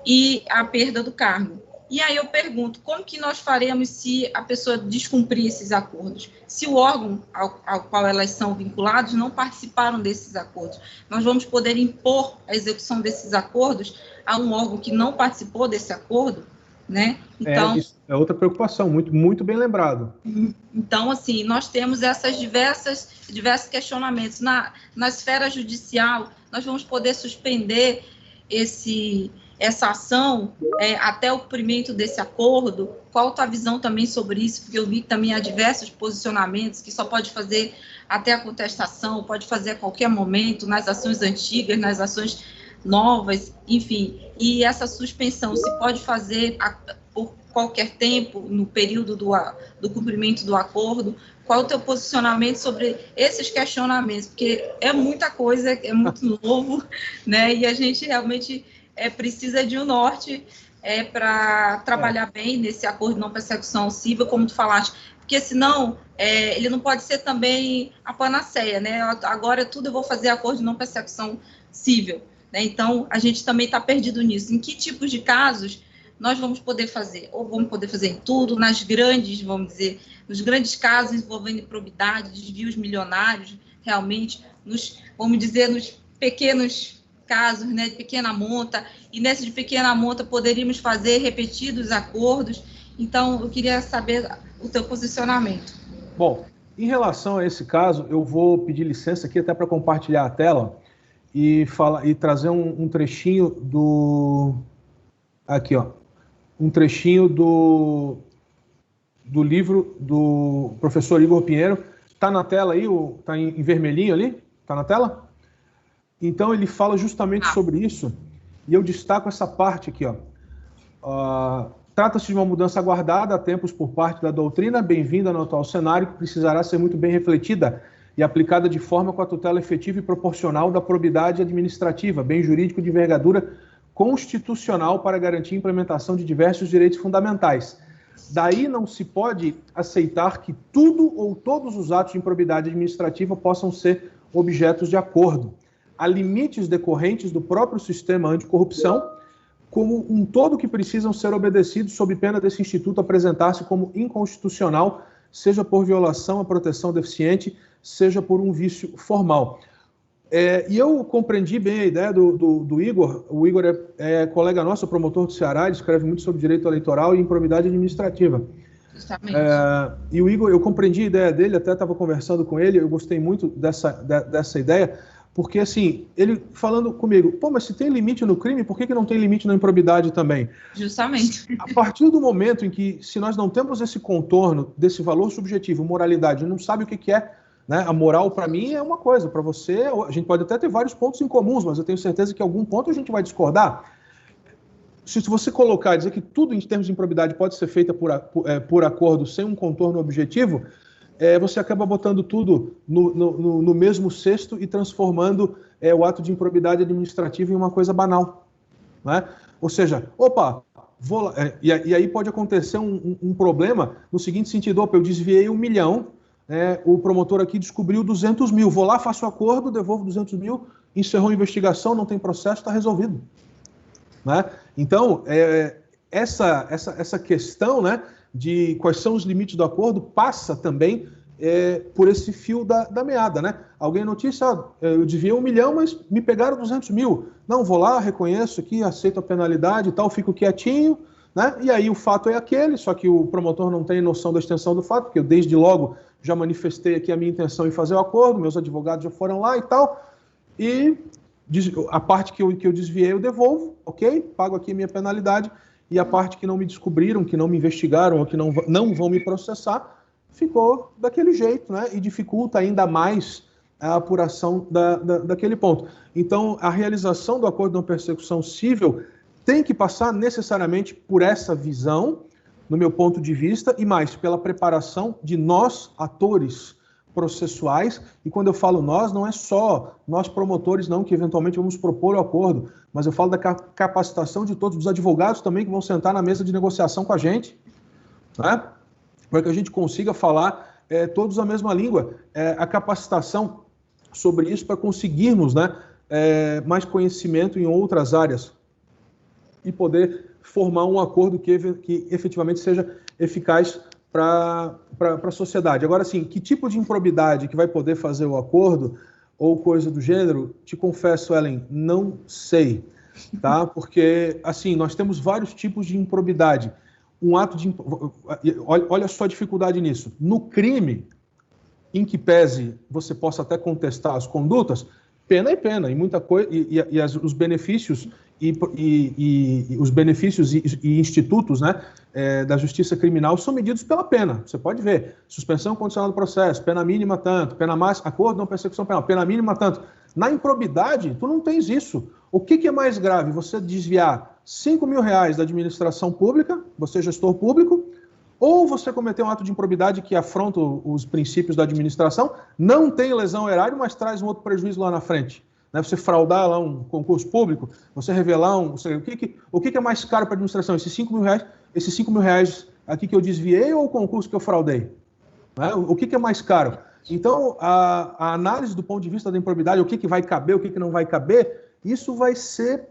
e a perda do cargo. E aí eu pergunto, como que nós faremos se a pessoa descumprir esses acordos? Se o órgão ao qual elas são vinculadas não participaram desses acordos, nós vamos poder impor a execução desses acordos a um órgão que não participou desse acordo, né? Então, isso é outra preocupação, muito, muito bem lembrado. Então, assim, nós temos essas diversos questionamentos. Na esfera judicial, nós vamos poder suspender essa ação até o cumprimento desse acordo? Qual a tua visão também sobre isso? Porque eu vi que também há diversos posicionamentos que só pode fazer até a contestação, pode fazer a qualquer momento, nas ações antigas, nas ações novas, enfim. E essa suspensão se pode fazer por qualquer tempo, no período do cumprimento do acordo? Qual o teu posicionamento sobre esses questionamentos? Porque é muita coisa, é muito novo, né? E a gente realmente precisa de um norte para trabalhar bem nesse acordo de não persecução civil, como tu falaste, porque senão ele não pode ser também a panaceia, né? Agora tudo eu vou fazer acordo de não persecução civil, né? Então a gente também está perdido nisso. Em que tipos de casos nós vamos poder fazer? Ou vamos poder fazer em tudo, nas grandes, vamos dizer, nos grandes casos envolvendo improbidade, desvios milionários, realmente, vamos dizer, nos pequenos casos, né, de pequena monta, e nessa de pequena monta poderíamos fazer repetidos acordos. Então, eu queria saber o teu posicionamento. Bom, em relação a esse caso, eu vou pedir licença aqui até para compartilhar a tela e trazer um trechinho do... Aqui, ó. Um trechinho do livro do professor Igor Pinheiro. Está na tela aí? Está em vermelhinho ali? Está na tela? Então, ele fala justamente sobre isso, e eu destaco essa parte aqui, ó. Trata-se de uma mudança aguardada há tempos por parte da doutrina, bem-vinda no atual cenário, que precisará ser muito bem refletida e aplicada de forma com a tutela efetiva e proporcional da probidade administrativa, bem jurídico de envergadura constitucional para garantir a implementação de diversos direitos fundamentais. Daí não se pode aceitar que tudo ou todos os atos de improbidade administrativa possam ser objetos de acordo. Há limites decorrentes do próprio sistema anticorrupção, como um todo que precisam ser obedecidos sob pena desse instituto apresentar-se como inconstitucional, seja por violação à proteção deficiente, seja por um vício formal. E eu compreendi bem a ideia do Igor. O Igor é colega nosso, promotor do Ceará, ele escreve muito sobre direito eleitoral e improbidade administrativa. Justamente. E o Igor, eu compreendi a ideia dele, até estava conversando com ele, eu gostei muito dessa ideia, porque, assim, ele falando comigo, pô, mas se tem limite no crime, por que não tem limite na improbidade também? Justamente. A partir do momento em que, se nós não temos esse contorno desse valor subjetivo, moralidade, não sabe o que é, né? A moral, para mim, é uma coisa, para você, a gente pode até ter vários pontos em comuns, mas eu tenho certeza que em algum ponto a gente vai discordar. Se você colocar, dizer que tudo em termos de improbidade pode ser feito por acordo, sem um contorno objetivo, você acaba botando tudo no mesmo cesto e transformando o ato de improbidade administrativa em uma coisa banal, né? Ou seja, e aí pode acontecer um problema no seguinte sentido, eu desviei 1 milhão, o promotor aqui descobriu 200 mil, vou lá, faço o acordo, devolvo 200 mil, encerrou a investigação, não tem processo, está resolvido, né? Então, essa questão, né, de quais são os limites do acordo, passa também por esse fio da meada, né? Alguém notícia, eu desviei 1 milhão, mas me pegaram 200 mil. Não, vou lá, reconheço aqui, aceito a penalidade e tal, fico quietinho, né? E aí o fato é aquele, só que o promotor não tem noção da extensão do fato, porque eu desde logo já manifestei aqui a minha intenção em fazer o acordo, meus advogados já foram lá e tal, e a parte que eu desviei eu devolvo, ok? Pago aqui a minha penalidade, e a parte que não me descobriram, que não me investigaram, ou que não vão me processar, ficou daquele jeito, né? E dificulta ainda mais a apuração daquele ponto. Então, a realização do acordo de não persecução civil tem que passar necessariamente por essa visão, no meu ponto de vista, e mais, pela preparação de nós, atores processuais, e quando eu falo nós, não é só nós promotores não, que eventualmente vamos propor o acordo, mas eu falo da capacitação de todos os advogados também que vão sentar na mesa de negociação com a gente, né? Para que a gente consiga falar todos a mesma língua, a capacitação sobre isso para conseguirmos, né, mais conhecimento em outras áreas e poder formar um acordo que efetivamente seja eficaz para a sociedade. Agora, sim, que tipo de improbidade que vai poder fazer o acordo ou coisa do gênero, te confesso, Ellen, não sei, tá? Porque, assim, nós temos vários tipos de improbidade. Um ato de... Olha só a dificuldade nisso. No crime, em que pese você possa até contestar as condutas, pena é pena, e muita coisa, os benefícios os benefícios e institutos, né, da justiça criminal são medidos pela pena. Você pode ver, suspensão condicional do processo, pena mínima tanto, pena máxima, acordo não persecução penal, pena mínima tanto. Na improbidade, tu não tens isso. O que é mais grave? Você desviar 5 mil reais da administração pública, você gestor público, ou você cometer um ato de improbidade que afronta os princípios da administração, não tem lesão ao erário, mas traz um outro prejuízo lá na frente. Né? Você fraudar lá um concurso público, você revelar o que é mais caro para a administração? Esses 5 mil reais aqui que eu desviei ou o concurso que eu fraudei? Né? O que é mais caro? Então, a análise do ponto de vista da improbidade, o que vai caber, o que não vai caber, isso vai ser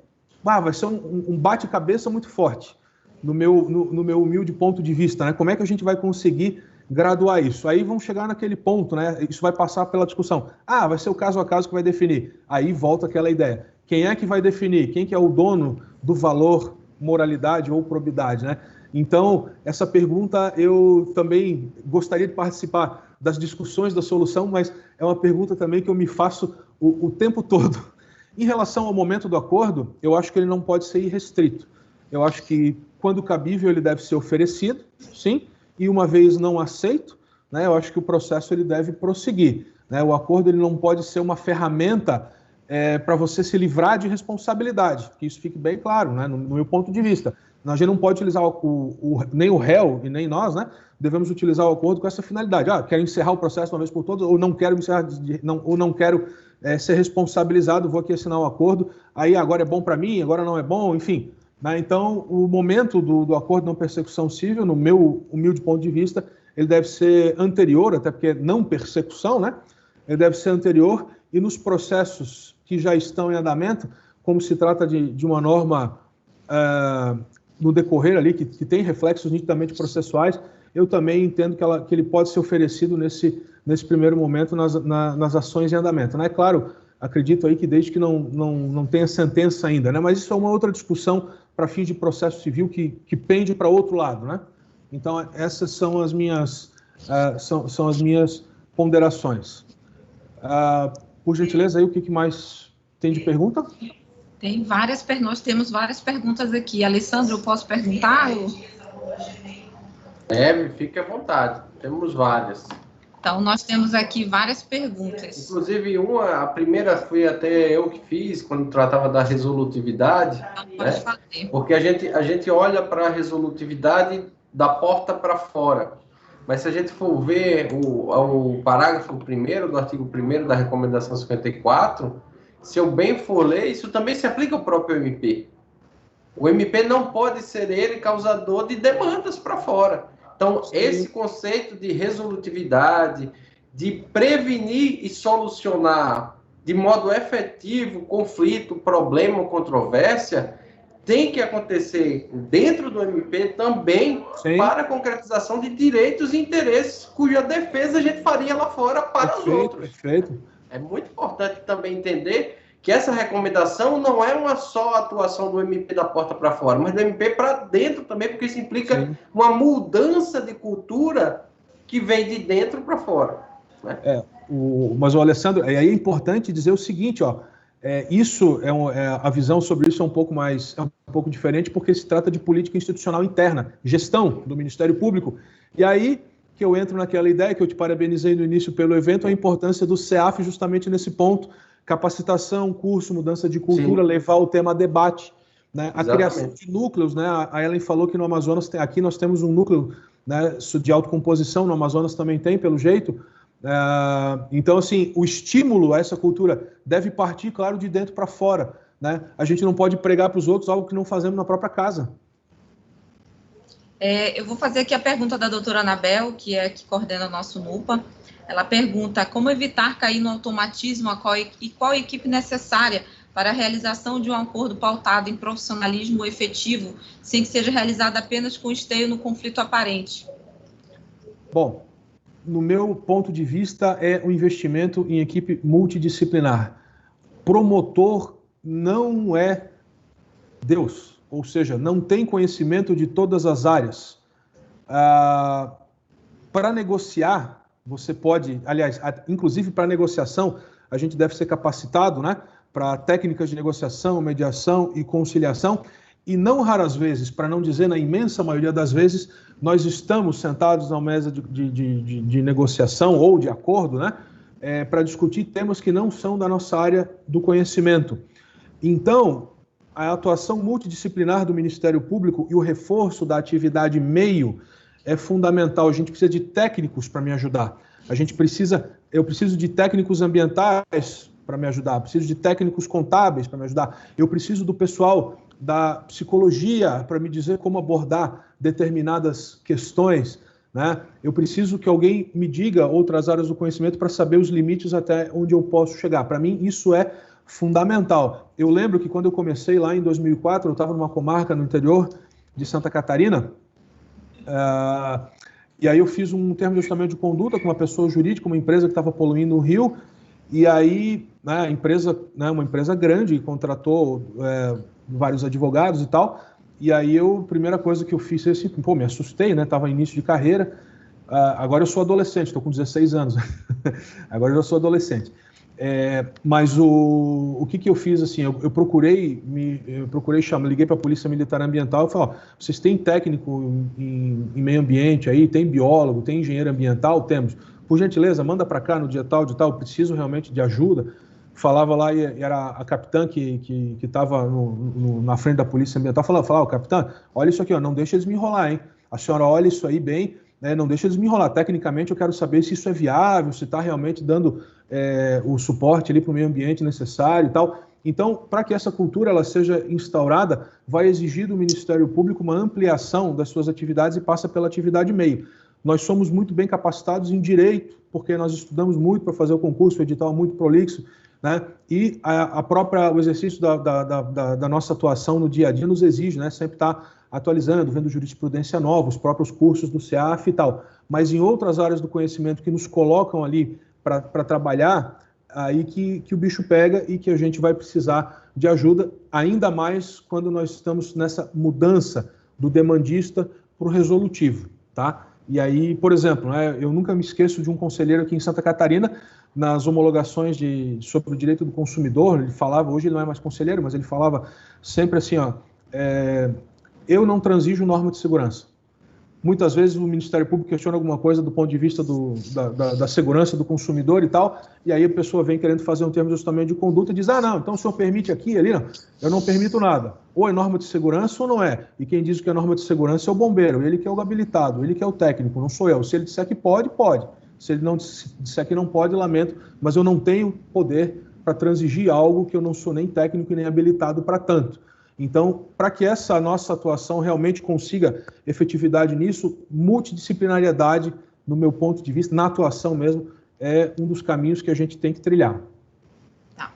um bate-cabeça muito forte, no meu humilde ponto de vista, né? Como é que a gente vai conseguir graduar isso. Aí vão chegar naquele ponto, né? Isso vai passar pela discussão. Vai ser o caso a caso que vai definir. Aí volta aquela ideia. Quem é que vai definir? Quem que é o dono do valor, moralidade ou probidade, né? Então, essa pergunta eu também gostaria de participar das discussões da solução, mas é uma pergunta também que eu me faço o tempo todo. Em relação ao momento do acordo, eu acho que ele não pode ser irrestrito. Eu acho que, quando cabível, ele deve ser oferecido, sim, e uma vez não aceito, né, eu acho que o processo ele deve prosseguir. Né? O acordo ele não pode ser uma ferramenta para você se livrar de responsabilidade, que isso fique bem claro, né, no meu ponto de vista. A gente não pode utilizar nem o réu e nem nós, né, devemos utilizar o acordo com essa finalidade. Quero encerrar o processo uma vez por todas, ou não quero não quero ser responsabilizado, vou aqui assinar um acordo, aí agora é bom para mim, agora não é bom, enfim. Né? Então, o momento do acordo de não persecução civil, no meu humilde ponto de vista, ele deve ser anterior, até porque não persecução, né? Ele deve ser anterior, e nos processos que já estão em andamento, como se trata de uma norma no decorrer ali, que tem reflexos nitidamente processuais, eu também entendo que ele pode ser oferecido nesse primeiro momento nas ações em andamento. Né? Claro, acredito aí que desde que não tenha sentença ainda, né? Mas isso é uma outra discussão para fins de processo civil que pende para outro lado, né? Então, essas são as minhas, são as minhas ponderações. Por gentileza, aí, o que mais tem de pergunta? Nós temos várias perguntas aqui. Alessandro, eu posso perguntar? Fique à vontade, temos várias. Então, nós temos aqui várias perguntas. Inclusive, a primeira foi até eu que fiz, quando tratava da resolutividade, né? Porque a gente olha para a resolutividade da porta para fora. Mas se a gente for ver o parágrafo 1º do artigo 1º da Recomendação 54, se eu bem for ler, isso também se aplica ao próprio MP. O MP não pode ser ele causador de demandas para fora. Então, esse conceito de resolutividade, de prevenir e solucionar de modo efetivo conflito, problema ou controvérsia, tem que acontecer dentro do MP também. Sim. Para a concretização de direitos e interesses cuja defesa a gente faria lá fora para os outros. Perfeito. É muito importante também entender que essa recomendação não é uma só atuação do MP da porta para fora, mas do MP para dentro também, porque isso implica Sim. uma mudança de cultura que vem de dentro para fora. Né? Mas, Alessandro, aí é importante dizer o seguinte, a visão sobre isso é um pouco diferente, porque se trata de política institucional interna, gestão do Ministério Público. E aí que eu entro naquela ideia que eu te parabenizei no início pelo evento, a importância do CEAF justamente nesse ponto, capacitação, curso, mudança de cultura, Sim. levar o tema a debate, né? A criação de núcleos, né? A Ellen falou que no Amazonas, aqui nós temos um núcleo, né, de autocomposição, no Amazonas também tem, pelo jeito. Então, assim, o estímulo a essa cultura deve partir, claro, de dentro para fora, né? A gente não pode pregar para os outros algo que não fazemos na própria casa. Eu vou fazer aqui a pergunta da doutora Anabel, que coordena o nosso NUPA. Ela pergunta como evitar cair no automatismo e qual equipe necessária para a realização de um acordo pautado em profissionalismo efetivo, sem que seja realizado apenas com esteio no conflito aparente. Bom, no meu ponto de vista, é o investimento em equipe multidisciplinar. Promotor não é Deus, ou seja, não tem conhecimento de todas as áreas. Para negociar, você pode, aliás, inclusive para negociação, a gente deve ser capacitado, né, para técnicas de negociação, mediação e conciliação, e não raras vezes, para não dizer na imensa maioria das vezes, nós estamos sentados na mesa de negociação ou de acordo, né, para discutir temas que não são da nossa área do conhecimento. Então, a atuação multidisciplinar do Ministério Público e o reforço da atividade meio é fundamental. A gente precisa de técnicos para me ajudar. Eu preciso de técnicos ambientais para me ajudar. Preciso de técnicos contábeis para me ajudar. Eu preciso do pessoal da psicologia para me dizer como abordar determinadas questões, né? Eu preciso que alguém me diga outras áreas do conhecimento para saber os limites até onde eu posso chegar. Para mim, isso é fundamental. Eu lembro que quando eu comecei lá em 2004, eu estava numa comarca no interior de Santa Catarina, E aí eu fiz um termo de ajustamento de conduta com uma pessoa jurídica, uma empresa que estava poluindo o rio, e aí, né, a empresa, né, uma empresa grande, contratou vários advogados e tal, e aí a primeira coisa que eu fiz, assim, pô, me assustei, né, estava em início de carreira, agora eu sou adolescente, estou com 16 anos, agora eu já sou adolescente. Mas o que eu fiz, assim, eu procurei liguei para a Polícia Militar Ambiental e falei, ó, vocês têm técnico em meio ambiente aí, tem biólogo, tem engenheiro ambiental? Temos. Por gentileza, manda para cá no dia tal, de tal, preciso realmente de ajuda. Falava lá, e era a capitã que estava na frente da Polícia Ambiental, falava, capitã, olha isso aqui, ó, não deixa eles me enrolar, hein? A senhora olha isso aí bem, né, não deixa eles me enrolar. Tecnicamente, eu quero saber se isso é viável, se está realmente dando o suporte ali para o meio ambiente necessário e tal. Então, para que essa cultura ela seja instaurada, vai exigir do Ministério Público uma ampliação das suas atividades e passa pela atividade meio. Nós somos muito bem capacitados em direito, porque nós estudamos muito para fazer o concurso, o edital é muito prolixo, né? E o exercício da nossa atuação no dia a dia nos exige, né, sempre estar atualizando, vendo jurisprudência nova, os próprios cursos do CEAF e tal. Mas em outras áreas do conhecimento que nos colocam ali para trabalhar, aí que o bicho pega e que a gente vai precisar de ajuda, ainda mais quando nós estamos nessa mudança do demandista para o resolutivo, tá? E aí, por exemplo, né, eu nunca me esqueço de um conselheiro aqui em Santa Catarina, nas homologações sobre o direito do consumidor, ele falava, hoje ele não é mais conselheiro, mas ele falava sempre assim, ó, eu não transijo norma de segurança. Muitas vezes o Ministério Público questiona alguma coisa do ponto de vista da segurança do consumidor e tal, e aí a pessoa vem querendo fazer um termo de ajustamento de conduta e diz, não, então o senhor permite aqui, ali, não, eu não permito nada. Ou é norma de segurança ou não é. E quem diz que é norma de segurança é o bombeiro, ele que é o habilitado, ele que é o técnico, não sou eu. Se ele disser que pode, pode. Se ele não disser que não pode, lamento, mas eu não tenho poder para transigir algo que eu não sou nem técnico e nem habilitado para tanto. Então, para que essa nossa atuação realmente consiga efetividade nisso, multidisciplinariedade, no meu ponto de vista, na atuação mesmo, é um dos caminhos que a gente tem que trilhar. Tá.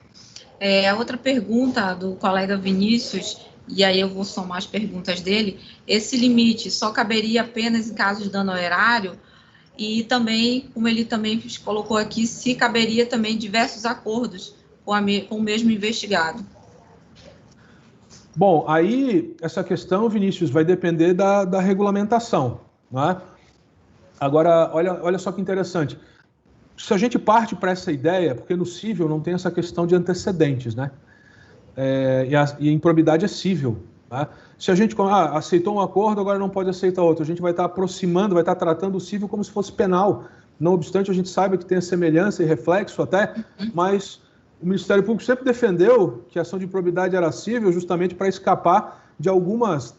A outra pergunta do colega Vinícius, e aí eu vou somar as perguntas dele, esse limite só caberia apenas em caso de dano ao erário? E também, como ele também colocou aqui, se caberia também diversos acordos com o mesmo investigado. Bom, aí essa questão, Vinícius, vai depender da regulamentação, né? Agora, olha só que interessante. Se a gente parte para essa ideia, porque no cível não tem essa questão de antecedentes, né? E a improbidade é cível, né? Se a gente aceitou um acordo, agora não pode aceitar outro. A gente vai estar aproximando, vai estar tratando o cível como se fosse penal. Não obstante, a gente sabe que tem a semelhança e reflexo até, mas o Ministério Público sempre defendeu que a ação de improbidade era cível justamente para escapar de algumas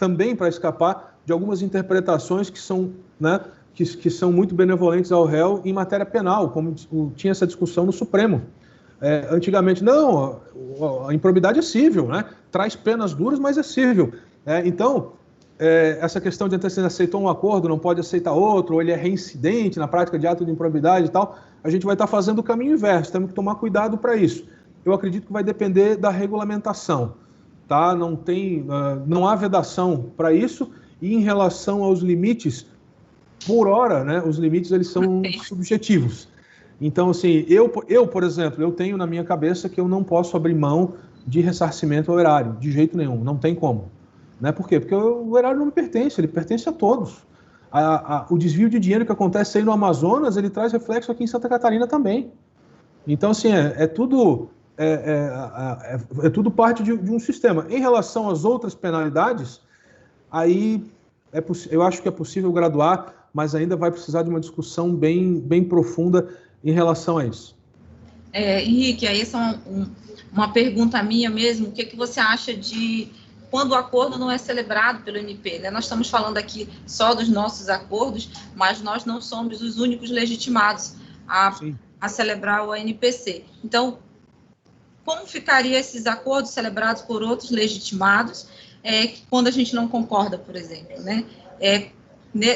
interpretações que são, né, que são muito benevolentes ao réu em matéria penal, como tinha essa discussão no Supremo. Antigamente, não, a improbidade é cível, né? Traz penas duras, mas é cível. Então, essa questão de antecedente, aceitou um acordo, não pode aceitar outro, ou ele é reincidente na prática de ato de improbidade e tal, a gente vai estar fazendo o caminho inverso, temos que tomar cuidado para isso. Eu acredito que vai depender da regulamentação, tá? Não há vedação para isso, e em relação aos limites, por hora, né, os limites eles são subjetivos. Então, assim, eu, por exemplo, eu tenho na minha cabeça que eu não posso abrir mão de ressarcimento ao erário, de jeito nenhum, não tem como. Né? Por quê? Porque o erário não me pertence, ele pertence a todos. O desvio de dinheiro que acontece aí no Amazonas, ele traz reflexo aqui em Santa Catarina também. Então, assim, tudo parte de um sistema. Em relação às outras penalidades, aí eu acho que é possível graduar, mas ainda vai precisar de uma discussão bem profunda em relação a isso. Henrique, aí uma pergunta minha mesmo, o que você acha de quando o acordo não é celebrado pelo MP, né? Nós estamos falando aqui só dos nossos acordos, mas nós não somos os únicos legitimados a celebrar o ANPC. Então, como ficariam esses acordos celebrados por outros legitimados quando a gente não concorda, por exemplo, né?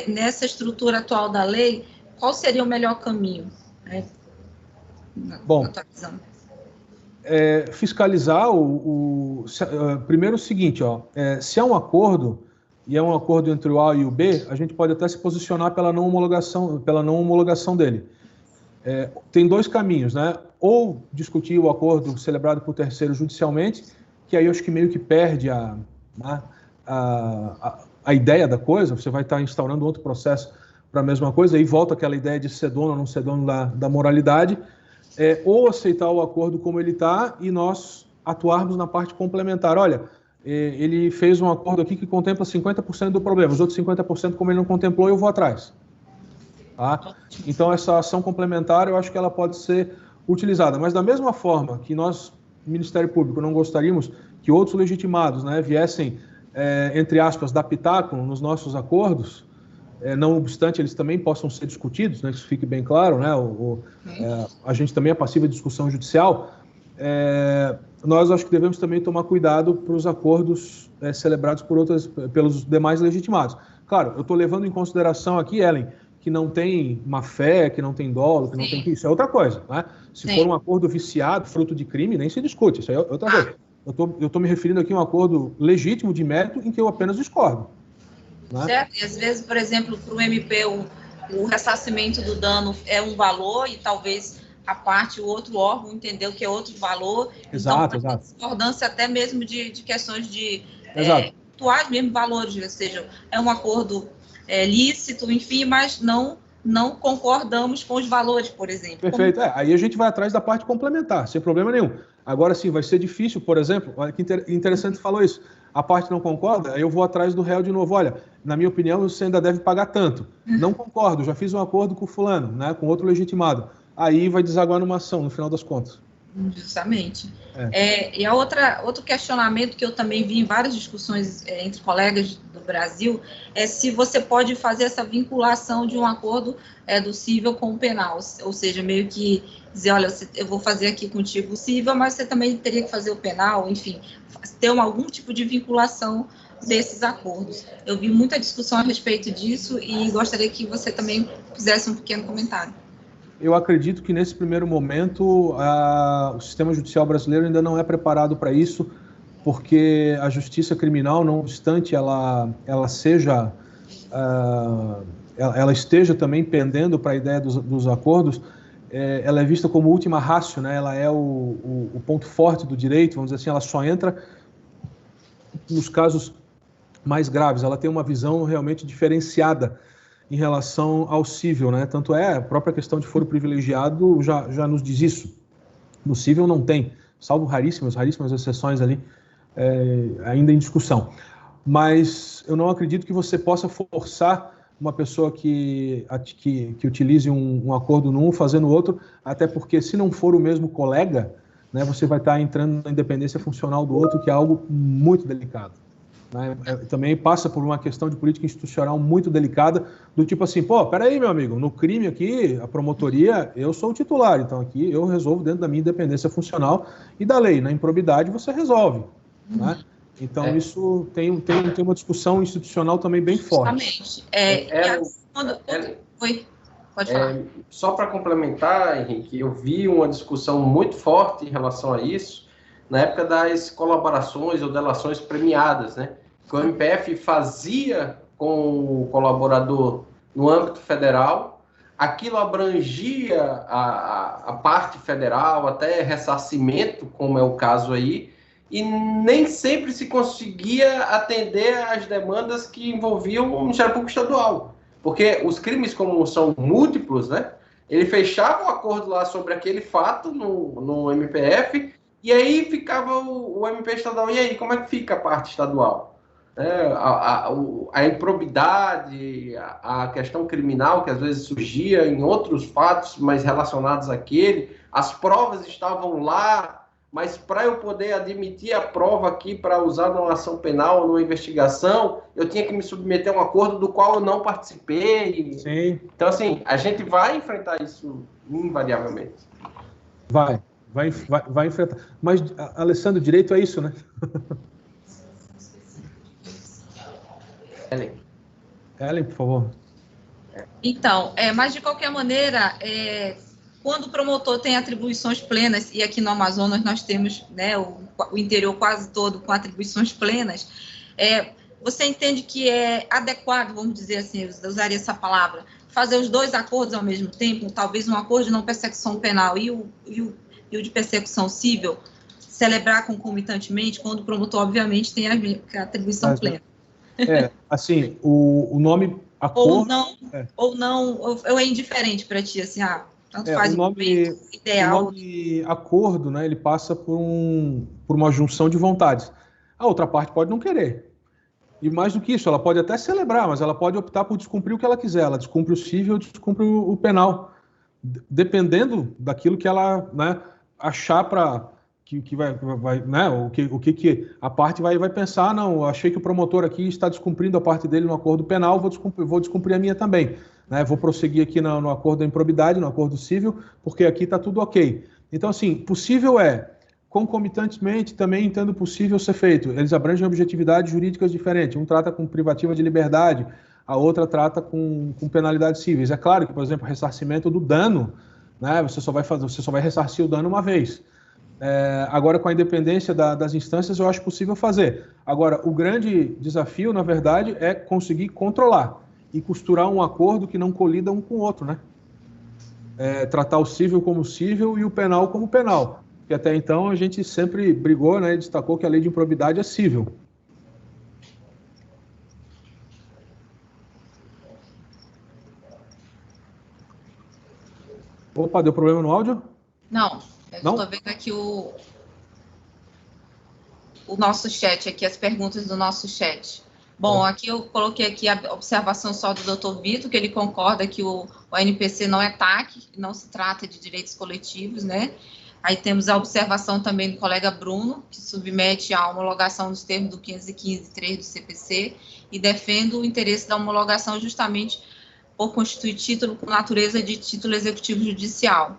Nessa estrutura atual da lei, qual seria o melhor caminho? Bom, fiscalizar primeiro o seguinte, se há um acordo, e é um acordo entre o A e o B, a gente pode até se posicionar pela não homologação dele. Tem dois caminhos, né? Ou discutir o acordo celebrado por terceiro judicialmente, que aí eu acho que meio que perde a ideia da coisa, você vai estar instaurando outro processo para a mesma coisa, aí volta aquela ideia de ser dono ou não ser dono da moralidade, ou aceitar o acordo como ele está e nós atuarmos na parte complementar. Olha, ele fez um acordo aqui que contempla 50% do problema, os outros 50%, como ele não contemplou, eu vou atrás. Tá? Então, essa ação complementar, eu acho que ela pode ser utilizada. Mas, da mesma forma que nós, Ministério Público, não gostaríamos que outros legitimados, né, viessem, entre aspas, dar pitaco nos nossos acordos, não obstante eles também possam ser discutidos, né, que isso fique bem claro, né, a gente também é passível de discussão judicial, nós acho que devemos também tomar cuidado para os acordos celebrados pelos demais legitimados. Claro, eu estou levando em consideração aqui, Ellen, que não tem má fé, que não tem dolo, que não tem... Isso é outra coisa, né? Se for um acordo viciado, fruto de crime, nem se discute, isso aí é outra coisa. Eu estou me referindo aqui a um acordo legítimo de mérito em que eu apenas discordo. Né? Certo, e às vezes, por exemplo, para o MP, o ressarcimento do dano é um valor e talvez a parte, o outro órgão entendeu que é outro valor. Exato, então, exato. Discordância até mesmo de questões de atuais mesmo valores, ou seja, é um acordo lícito, enfim, mas não concordamos com os valores, por exemplo. Perfeito. Aí a gente vai atrás da parte complementar, sem problema nenhum. Agora sim, vai ser difícil, por exemplo, olha que interessante falou isso, a parte não concorda, aí eu vou atrás do réu de novo, olha, na minha opinião, você ainda deve pagar tanto. Não concordo, já fiz um acordo com o fulano, né, com outro legitimado. Aí vai desaguar numa ação, no final das contas. Justamente. E outro questionamento que eu também vi em várias discussões entre colegas do Brasil é se você pode fazer essa vinculação de um acordo do cível com o penal, ou seja, meio que dizer, olha, eu vou fazer aqui contigo o cível, mas você também teria que fazer o penal, enfim, ter algum tipo de vinculação desses acordos. Eu vi muita discussão a respeito disso e gostaria que você também fizesse um pequeno comentário. Eu acredito que, nesse primeiro momento, o sistema judicial brasileiro ainda não é preparado para isso, porque a justiça criminal, não obstante ela esteja também pendendo para a ideia dos acordos, ela é vista como última ratio, né? Ela é o ponto forte do direito, vamos dizer assim, ela só entra nos casos mais graves, ela tem uma visão realmente diferenciada em relação ao cível, né? Tanto a própria questão de foro privilegiado já nos diz isso. No cível não tem, salvo raríssimas exceções ali, ainda em discussão. Mas eu não acredito que você possa forçar uma pessoa que utilize um acordo num, fazendo outro, até porque, se não for o mesmo colega, né, você vai estar entrando na independência funcional do outro, que é algo muito delicado. Também passa por uma questão de política institucional muito delicada, do tipo assim, peraí, meu amigo, no crime aqui, a promotoria, eu sou o titular, então aqui eu resolvo dentro da minha independência funcional e da lei. Na improbidade você resolve. Né? Então isso tem uma discussão institucional também bem forte. Pode falar. Só para complementar, Henrique, eu vi uma discussão muito forte em relação a isso, na época das colaborações ou delações premiadas, né? Que o MPF fazia com o colaborador no âmbito federal, aquilo abrangia a parte federal, até ressarcimento, como é o caso aí, e nem sempre se conseguia atender às demandas que envolviam o Ministério Público Estadual, porque os crimes, como são múltiplos, né? Ele fechava o acordo lá sobre aquele fato no MPF, e aí ficava o MP estadual, e aí, como é que fica a parte estadual? A improbidade, a questão criminal, que às vezes surgia em outros fatos, mas relacionados àquele, as provas estavam lá, mas para eu poder admitir a prova aqui para usar numa ação penal, numa investigação, eu tinha que me submeter a um acordo do qual eu não participei. Sim. Então, assim, a gente vai enfrentar isso invariavelmente. Vai enfrentar. Mas, Alessandro, direito é isso, né? Ellen, por favor. Então, mas de qualquer maneira, quando o promotor tem atribuições plenas, e aqui no Amazonas nós temos, né, o interior quase todo com atribuições plenas, você entende que é adequado, vamos dizer assim, eu usaria essa palavra, fazer os dois acordos ao mesmo tempo, talvez um acordo de não persecução penal e o de persecução civil, celebrar concomitantemente, quando o promotor, obviamente, tem a atribuição plena? Assim, o nome acordo... Ou não, ou é indiferente para ti, assim, tanto faz o nome, ideal. O nome acordo, né, ele passa por uma junção de vontades. A outra parte pode não querer. E mais do que isso, ela pode até celebrar, mas ela pode optar por descumprir o que ela quiser. Ela descumpre o civil ou descumpre o penal. Dependendo daquilo que ela, né, achar para que vai, né, o que a parte vai pensar. Não, eu achei que o promotor aqui está descumprindo a parte dele no acordo penal, vou descumprir a minha também. Né, vou prosseguir aqui no acordo da improbidade, no acordo civil, porque aqui está tudo ok. Então, assim, possível concomitantemente, também entendo possível ser feito. Eles abrangem objetividades jurídicas diferentes. Um trata com privativa de liberdade, a outra trata com penalidades cíveis. É claro que, por exemplo, ressarcimento do dano, né, você só vai ressarcir o dano uma vez. Agora, com a independência das instâncias, eu acho possível fazer. Agora, o grande desafio, na verdade, é conseguir controlar e costurar um acordo que não colida um com o outro, né? Tratar o cível como cível e o penal como penal. Porque até então a gente sempre brigou, né, e destacou que a lei de improbidade é cível. Opa, deu problema no áudio? Não, eu estou vendo aqui o nosso chat, aqui as perguntas do nosso chat. Bom, aqui eu coloquei aqui a observação só do Dr. Vitor, que ele concorda que o NPC não é TAC, não se trata de direitos coletivos, né? Aí temos a observação também do colega Bruno, que submete à homologação dos termos do 515.3 do CPC e defende o interesse da homologação justamente por constituir título com natureza de título executivo judicial.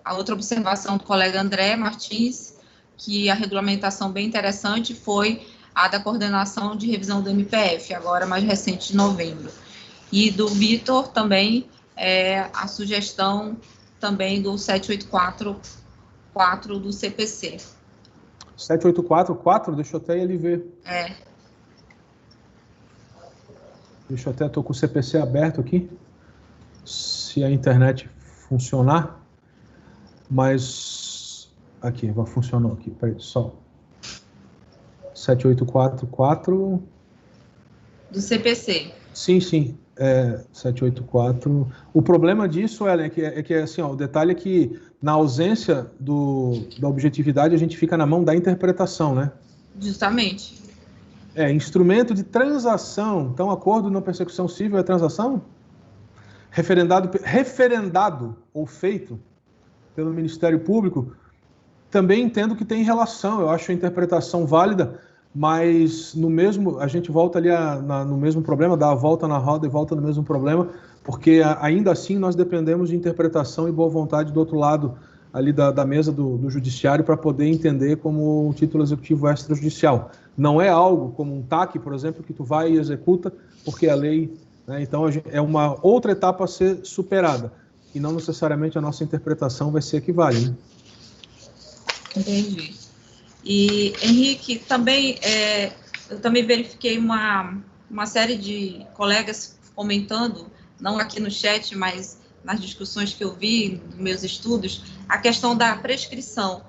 A outra observação do colega André Martins, que a regulamentação bem interessante foi a da coordenação de revisão do MPF, agora mais recente, de novembro. E do Vitor também a sugestão também do 784.4 do CPC. 784.4? Deixa eu até ele ver. Deixa eu até, estou com o CPC aberto aqui, se a internet funcionar, mas aqui, funcionou aqui, peraí, só. 784.4... Do CPC. Sim, 784. O problema disso, Ellen, é que assim, o detalhe é que na ausência da objetividade a gente fica na mão da interpretação, né? Justamente. Instrumento de transação. Então, acordo na persecução civil é transação? Referendado ou feito pelo Ministério Público, também entendo que tem relação. Eu acho a interpretação válida, mas a gente volta ali no mesmo problema, dá a volta na roda e volta no mesmo problema, porque ainda assim nós dependemos de interpretação e boa vontade do outro lado ali da mesa do judiciário para poder entender como um título executivo extrajudicial. Não é algo como um TAC, por exemplo, que tu vai e executa porque a lei, né? Então é uma outra etapa a ser superada e não necessariamente a nossa interpretação vai ser a que vale, né? Entendi. E, Henrique, também, eu também verifiquei uma série de colegas comentando, não aqui no chat, mas nas discussões que eu vi, nos meus estudos, a questão da prescrição.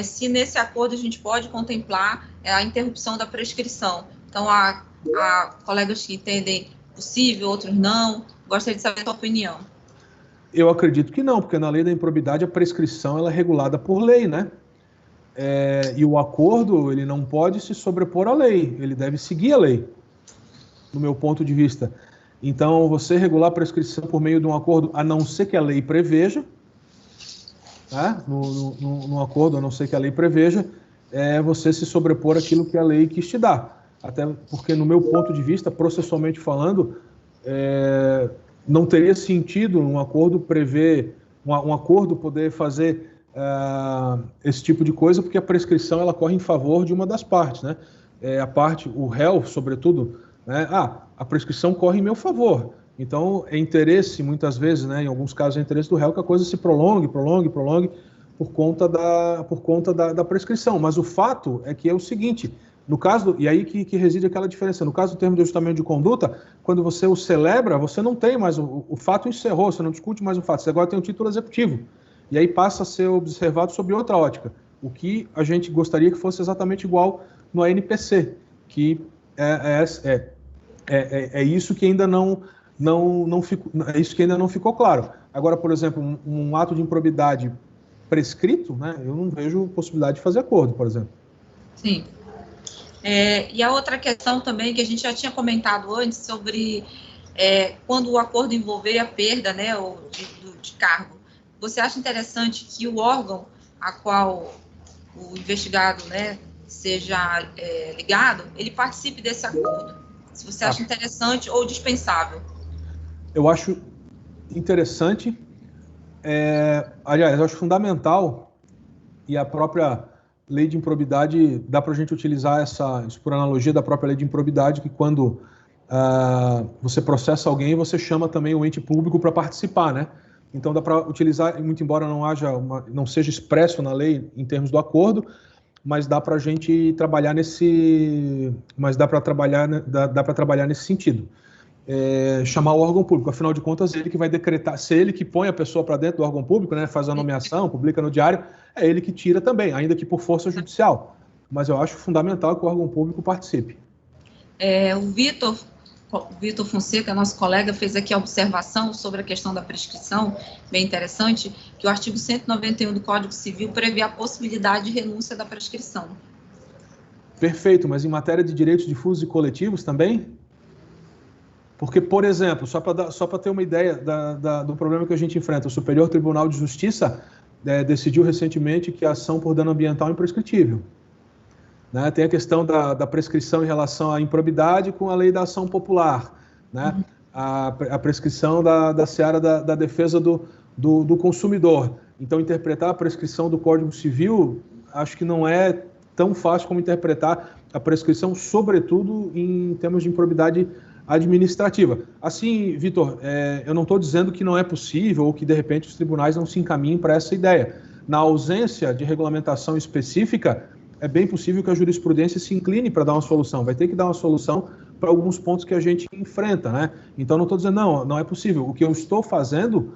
Se nesse acordo a gente pode contemplar a interrupção da prescrição. Então, há colegas que entendem possível, outros não. Gostaria de saber a sua opinião. Eu acredito que não, porque na lei da improbidade a prescrição ela é regulada por lei, né? E o acordo, ele não pode se sobrepor à lei, ele deve seguir a lei, no meu ponto de vista. Então, você regular a prescrição por meio de um acordo, a não ser que a lei preveja, né? No acordo, a não ser que a lei preveja, você se sobrepor àquilo que a lei quis te dar. Até porque, no meu ponto de vista, processualmente falando, não teria sentido um acordo prever, um acordo poder fazer esse tipo de coisa, porque a prescrição ela corre em favor de uma das partes, né? O réu, sobretudo, né? A prescrição corre em meu favor. Então, é interesse, muitas vezes, né? Em alguns casos, é interesse do réu que a coisa se prolongue por conta da prescrição. Mas o fato é que é o seguinte, No caso, e aí que reside aquela diferença. No caso do termo de ajustamento de conduta, quando você o celebra, você não tem mais, o fato encerrou, você não discute mais o fato, você agora tem um título executivo. E aí passa a ser observado sob outra ótica. O que a gente gostaria que fosse exatamente igual no ANPC, que é isso que ainda não ficou, é isso que ainda não ficou claro. Agora, por exemplo, um ato de improbidade prescrito, né, eu não vejo possibilidade de fazer acordo, por exemplo. Sim. E a outra questão também, que a gente já tinha comentado antes, sobre quando o acordo envolver a perda, né, de cargo. Você acha interessante que o órgão a qual o investigado, né, seja ligado, ele participe desse acordo? Se você acha interessante ou dispensável? Eu acho interessante, aliás, eu acho fundamental, e a própria lei de improbidade, dá para a gente utilizar isso por analogia da própria lei de improbidade, que quando você processa alguém, você chama também o ente público para participar, né? Então dá para utilizar, muito embora não seja expresso na lei em termos do acordo, mas dá para a gente trabalhar dá para trabalhar nesse sentido. Chamar o órgão público, afinal de contas, ele que vai decretar, se ele que põe a pessoa para dentro do órgão público, né, faz a nomeação, publica no diário, é ele que tira também, ainda que por força judicial. Mas eu acho fundamental que o órgão público participe. O Vitor Fonseca, nosso colega, fez aqui a observação sobre a questão da prescrição, bem interessante, que o artigo 191 do Código Civil prevê a possibilidade de renúncia da prescrição. Perfeito, mas em matéria de direitos difusos e coletivos também? Porque, por exemplo, só para ter uma ideia do problema que a gente enfrenta, o Superior Tribunal de Justiça decidiu recentemente que a ação por dano ambiental é imprescritível. Né? Tem a questão da prescrição em relação à improbidade com a lei da ação popular. Né? A prescrição da seara da defesa do consumidor. Então, interpretar a prescrição do Código Civil, acho que não é tão fácil como interpretar a prescrição, sobretudo em termos de improbidade administrativa. Assim, Vitor, eu não estou dizendo que não é possível ou que, de repente, os tribunais não se encaminhem para essa ideia. Na ausência de regulamentação específica, é bem possível que a jurisprudência se incline para dar uma solução. Vai ter que dar uma solução para alguns pontos que a gente enfrenta, né? Então, não estou dizendo, não é possível. O que eu estou fazendo,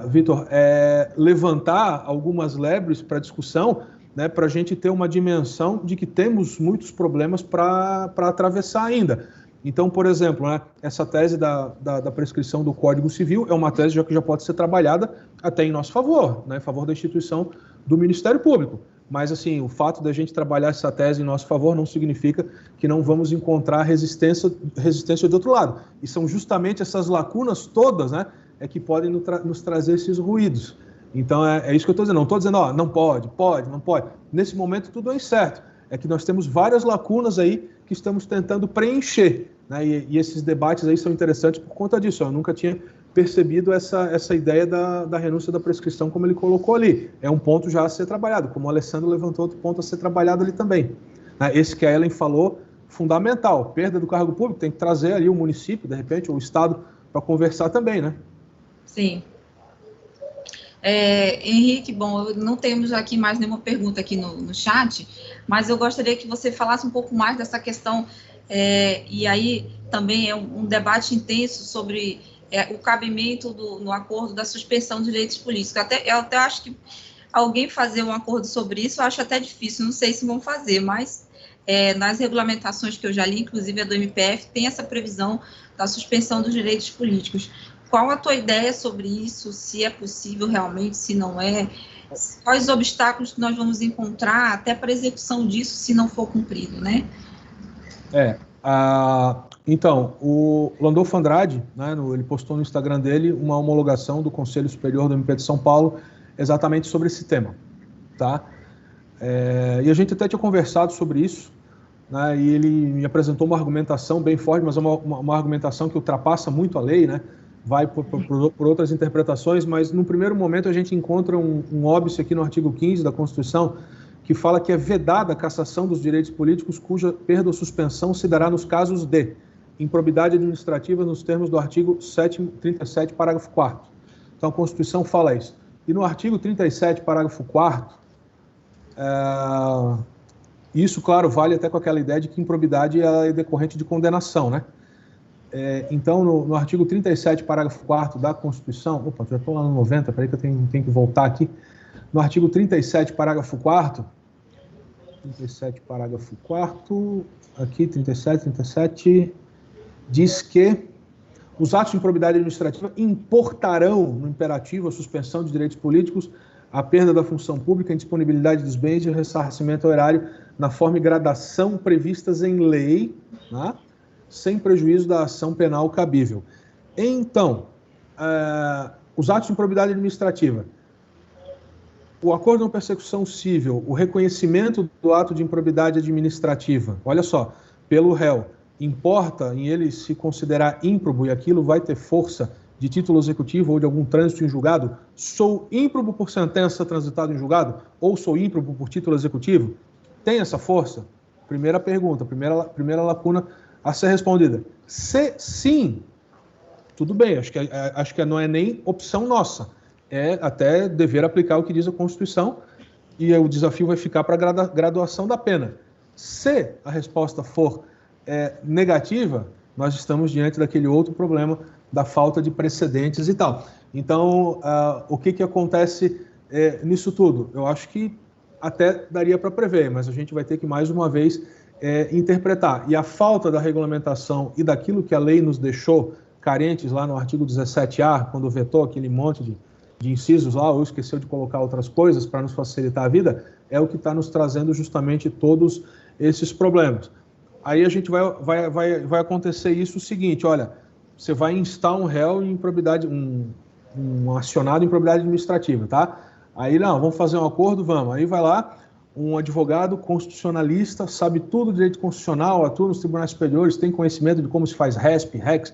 Vitor, é levantar algumas lebres para discussão, né, para a gente ter uma dimensão de que temos muitos problemas para atravessar ainda. Então, por exemplo, né, essa tese da prescrição do Código Civil é uma tese que já pode ser trabalhada até em nosso favor, né, em favor da instituição do Ministério Público. Mas, assim, o fato da gente trabalhar essa tese em nosso favor não significa que não vamos encontrar resistência do outro lado. E são justamente essas lacunas todas, né, que podem nos trazer esses ruídos. Então, é isso que eu estou dizendo. Não estou dizendo, não pode. Nesse momento, tudo é incerto. É que nós temos várias lacunas aí que estamos tentando preencher, né? E esses debates aí são interessantes por conta disso. Eu nunca tinha percebido essa ideia da renúncia da prescrição como ele colocou ali. É um ponto já a ser trabalhado, como o Alessandro levantou outro ponto a ser trabalhado ali também. Esse que a Ellen falou, fundamental. Perda do cargo público, tem que trazer ali o município, de repente, ou o Estado, para conversar também, né? Sim. Henrique, bom, não temos aqui mais nenhuma pergunta aqui no chat, mas eu gostaria que você falasse um pouco mais dessa questão, e aí também é um debate intenso sobre o cabimento no acordo da suspensão de direitos políticos. Eu até acho que alguém fazer um acordo sobre isso, eu acho até difícil, não sei se vão fazer, mas nas regulamentações que eu já li, inclusive a do MPF, tem essa previsão da suspensão dos direitos políticos. Qual a tua ideia sobre isso? Se é possível realmente, se não é? Quais os obstáculos que nós vamos encontrar até para a execução disso, se não for cumprido, né? Então, o Landolfo Andrade, né, ele postou no Instagram dele uma homologação do Conselho Superior do MP de São Paulo exatamente sobre esse tema, tá? E a gente até tinha conversado sobre isso, né, e ele me apresentou uma argumentação bem forte, mas é uma argumentação que ultrapassa muito a lei, né? Vai por outras interpretações, mas no primeiro momento a gente encontra um óbice aqui no artigo 15 da Constituição, que fala que é vedada a cassação dos direitos políticos cuja perda ou suspensão se dará nos casos de improbidade administrativa nos termos do artigo 37, parágrafo 4º. Então a Constituição fala isso. E no artigo 37, parágrafo 4º, Isso, claro, vale até com aquela ideia de que improbidade é decorrente de condenação, né? Então, no artigo 37, parágrafo 4º da Constituição... Opa, já estou lá no 90, peraí que eu tenho que voltar aqui. No artigo 37, parágrafo 4º... 37, parágrafo 4º... Aqui, 37... Diz que os atos de improbidade administrativa importarão, no imperativo, a suspensão de direitos políticos, a perda da função pública, a indisponibilidade dos bens e o ressarcimento ao erário na forma e gradação previstas em lei, né? Sem prejuízo da ação penal cabível. Então, os atos de improbidade administrativa, o acordo de persecução civil, o reconhecimento do ato de improbidade administrativa, olha só, pelo réu, importa em ele se considerar ímprobo e aquilo vai ter força de título executivo ou de algum trânsito em julgado? Sou ímprobo por sentença transitada em julgado? Ou sou ímprobo por título executivo? Tem essa força? Primeira pergunta, primeira lacuna a ser respondida. Se sim, tudo bem, acho que não é nem opção nossa, é até dever aplicar o que diz a Constituição e o desafio vai ficar para a graduação da pena. Se a resposta for negativa, nós estamos diante daquele outro problema da falta de precedentes e tal. Então, o que acontece nisso tudo? Eu acho que até daria para prever, mas a gente vai ter que, mais uma vez, interpretar. E a falta da regulamentação e daquilo que a lei nos deixou carentes lá no artigo 17A, quando vetou aquele monte de incisos lá, ou esqueceu de colocar outras coisas para nos facilitar a vida, é o que está nos trazendo justamente todos esses problemas. Aí a gente vai acontecer isso o seguinte, olha, você vai instar um réu em improbidade, um acionado em improbidade administrativa, tá? Aí, não, vamos fazer um acordo, vamos. Aí vai lá, um advogado constitucionalista, sabe tudo de direito constitucional, atua nos tribunais superiores, tem conhecimento de como se faz RESP, REX,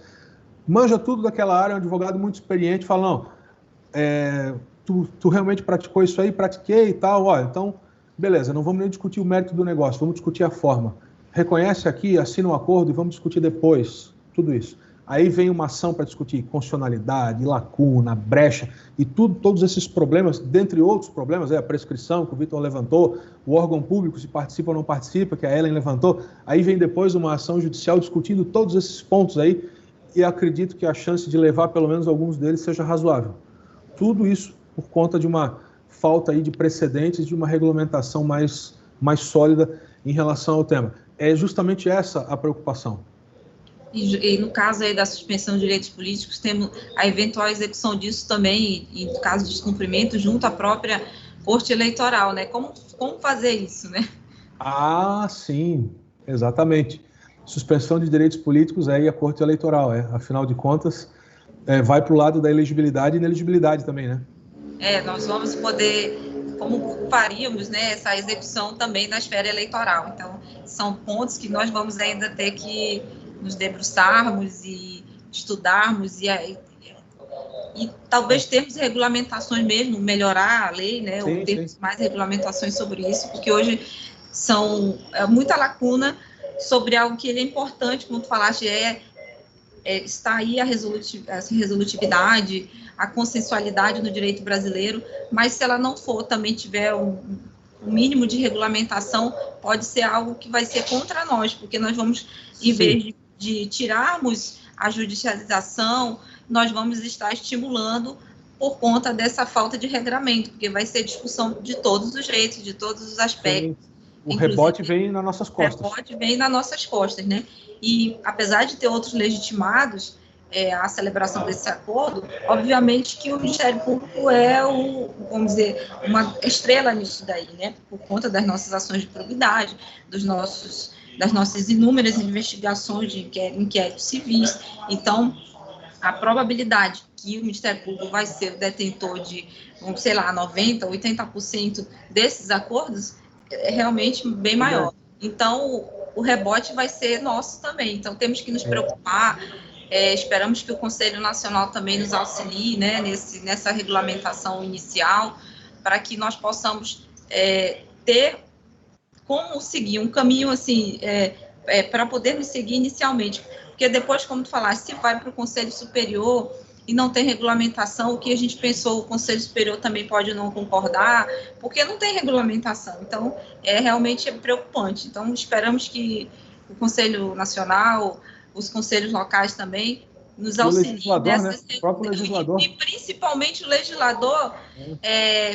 manja tudo daquela área, é um advogado muito experiente, fala, não, tu realmente praticou isso aí? Pratiquei e tal, ó, então, beleza, não vamos nem discutir o mérito do negócio, vamos discutir a forma. Reconhece aqui, assina um acordo e vamos discutir depois, tudo isso. Aí vem uma ação para discutir constitucionalidade, lacuna, brecha e todos esses problemas, dentre outros problemas, a prescrição que o Vitor levantou, o órgão público se participa ou não participa, que a Ellen levantou, aí vem depois uma ação judicial discutindo todos esses pontos aí e acredito que a chance de levar pelo menos alguns deles seja razoável. Tudo isso por conta de uma falta aí de precedentes, de uma regulamentação mais sólida em relação ao tema. É justamente essa a preocupação. E no caso aí da suspensão de direitos políticos, temos a eventual execução disso também, e no caso de descumprimento, junto à própria Corte Eleitoral, né? Como fazer isso, né? Ah, sim, exatamente. Suspensão de direitos políticos e a Corte Eleitoral, afinal de contas, vai para o lado da elegibilidade e ineligibilidade também, né? Nós vamos poder, como faríamos, né, essa execução também na esfera eleitoral. Então, são pontos que nós vamos ainda ter que nos debruçarmos e estudarmos e talvez termos regulamentações mesmo, melhorar a lei, né, sim, ou termos mais regulamentações sobre isso, porque hoje são muita lacuna sobre algo que é importante, como tu falaste, está aí a resolutividade, a consensualidade no direito brasileiro, mas se ela não for, também tiver um mínimo de regulamentação, pode ser algo que vai ser contra nós, porque nós vamos, em vez de tirarmos a judicialização, nós vamos estar estimulando por conta dessa falta de regramento, porque vai ser discussão de todos os jeitos, de todos os aspectos. Sim. O rebote vem nas nossas costas. O rebote vem nas nossas costas, né? E, apesar de ter outros legitimados a celebração desse acordo, obviamente que o Ministério Público é vamos dizer, uma estrela nisso daí, né? Por conta das nossas ações de probidade, das nossas inúmeras investigações de inquéritos civis. Então, a probabilidade que o Ministério Público vai ser o detentor de, sei lá, 90%, 80% desses acordos é realmente bem maior. Então, o rebote vai ser nosso também. Então, temos que nos preocupar. Esperamos que o Conselho Nacional também nos auxilie, né, nessa regulamentação inicial, para que nós possamos ter como seguir um caminho assim, para podermos seguir inicialmente. Porque depois, como tu falaste, se vai para o Conselho Superior, e não tem regulamentação. O que a gente pensou, o Conselho Superior também pode não concordar, porque não tem regulamentação. Então, realmente preocupante. Então, esperamos que o Conselho Nacional, os conselhos locais também, nos auxiliem nessas... Né? O próprio legislador. E principalmente o legislador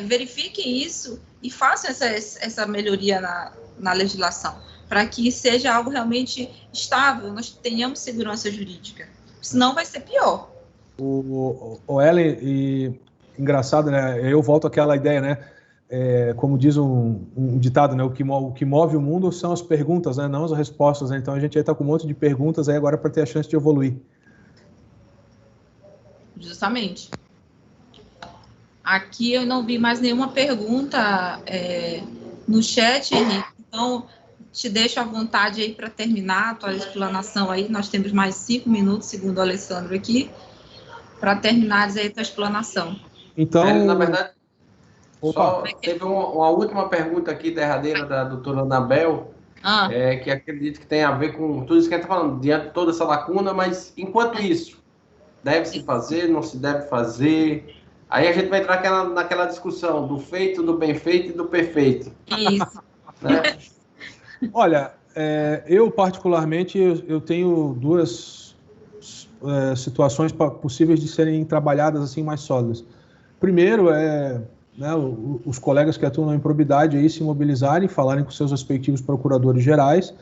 verifique isso e faça essa melhoria na legislação, para que seja algo realmente estável, nós tenhamos segurança jurídica. Senão vai ser pior. O Ellen, e engraçado, né? Eu volto àquela ideia, né? Como diz um ditado, né? O que move o mundo são as perguntas, né? Não as respostas, né? Então a gente aí está com um monte de perguntas aí agora para ter a chance de evoluir. Justamente. Aqui eu não vi mais nenhuma pergunta no chat, Henrique. Então, te deixo à vontade aí para terminar a tua explanação aí. Nós temos mais 5 minutos, segundo o Alessandro aqui, para terminares aí a tua explanação. Então, na verdade, só teve uma última pergunta aqui, derradeira, da doutora Anabel, que acredito que tem a ver com tudo isso que a gente está falando, diante de toda essa lacuna, mas, enquanto isso, deve-se fazer, não se deve fazer? Aí a gente vai entrar naquela discussão do feito, do bem feito e do perfeito. Isso. Né? Olha, eu particularmente, eu tenho duas situações possíveis de serem trabalhadas assim mais sólidas. Primeiro né, os colegas que atuam na improbidade aí se mobilizarem, falarem com seus respectivos procuradores gerais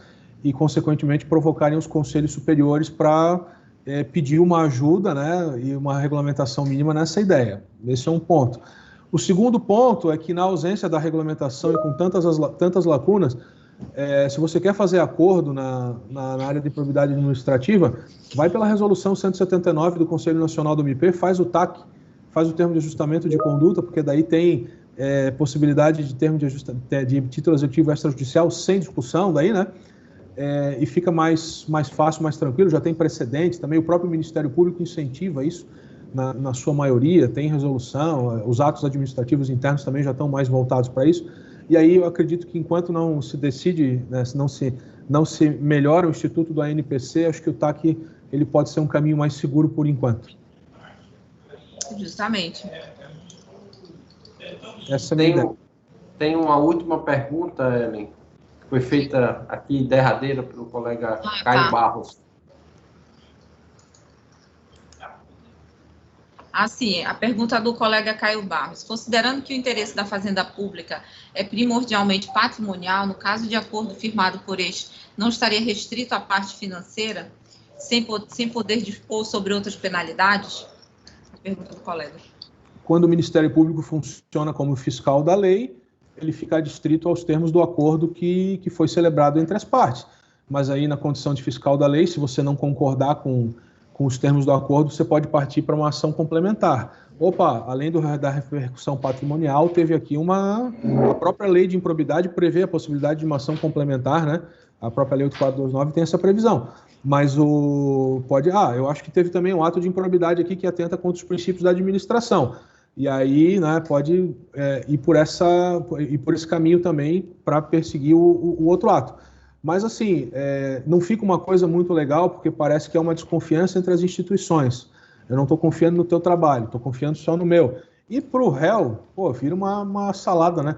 e, consequentemente, provocarem os conselhos superiores para pedir uma ajuda, né, e uma regulamentação mínima nessa ideia. Esse é um ponto. O segundo ponto é que, na ausência da regulamentação e com tantas lacunas, se você quer fazer acordo na área de improbidade administrativa, vai pela resolução 179 do Conselho Nacional do MP, faz o TAC, faz o termo de ajustamento de conduta, porque daí tem possibilidade de termo de título executivo extrajudicial sem discussão, daí, né? E fica mais fácil, mais tranquilo, já tem precedentes também, o próprio Ministério Público incentiva isso, na sua maioria, tem resolução, os atos administrativos internos também já estão mais voltados para isso, e aí eu acredito que enquanto não se decide, né, não se melhora o Instituto do ANPC, acho que o TAC ele pode ser um caminho mais seguro por enquanto. Justamente. Essa é a minha ideia. Tem uma última pergunta, Ellen, que foi feita aqui, derradeira, pelo colega Caio Barros. Assim, a pergunta do colega Caio Barros. Considerando que o interesse da Fazenda Pública é primordialmente patrimonial, no caso de acordo firmado por este, não estaria restrito à parte financeira, sem poder dispor sobre outras penalidades? A pergunta do colega. Quando o Ministério Público funciona como fiscal da lei, ele fica adstrito aos termos do acordo que foi celebrado entre as partes. Mas aí, na condição de fiscal da lei, se você não concordar com os termos do acordo, você pode partir para uma ação complementar. Opa, além da repercussão patrimonial, teve aqui a própria lei de improbidade prevê a possibilidade de uma ação complementar, né? A própria lei 8429 tem essa previsão. Mas eu acho que teve também um ato de improbidade aqui que atenta contra os princípios da administração. E aí, né, pode ir por esse caminho também para perseguir o outro ato. Mas, assim, não fica uma coisa muito legal, porque parece que é uma desconfiança entre as instituições. Eu não estou confiando no teu trabalho, estou confiando só no meu. E para o réu, vira uma salada, né?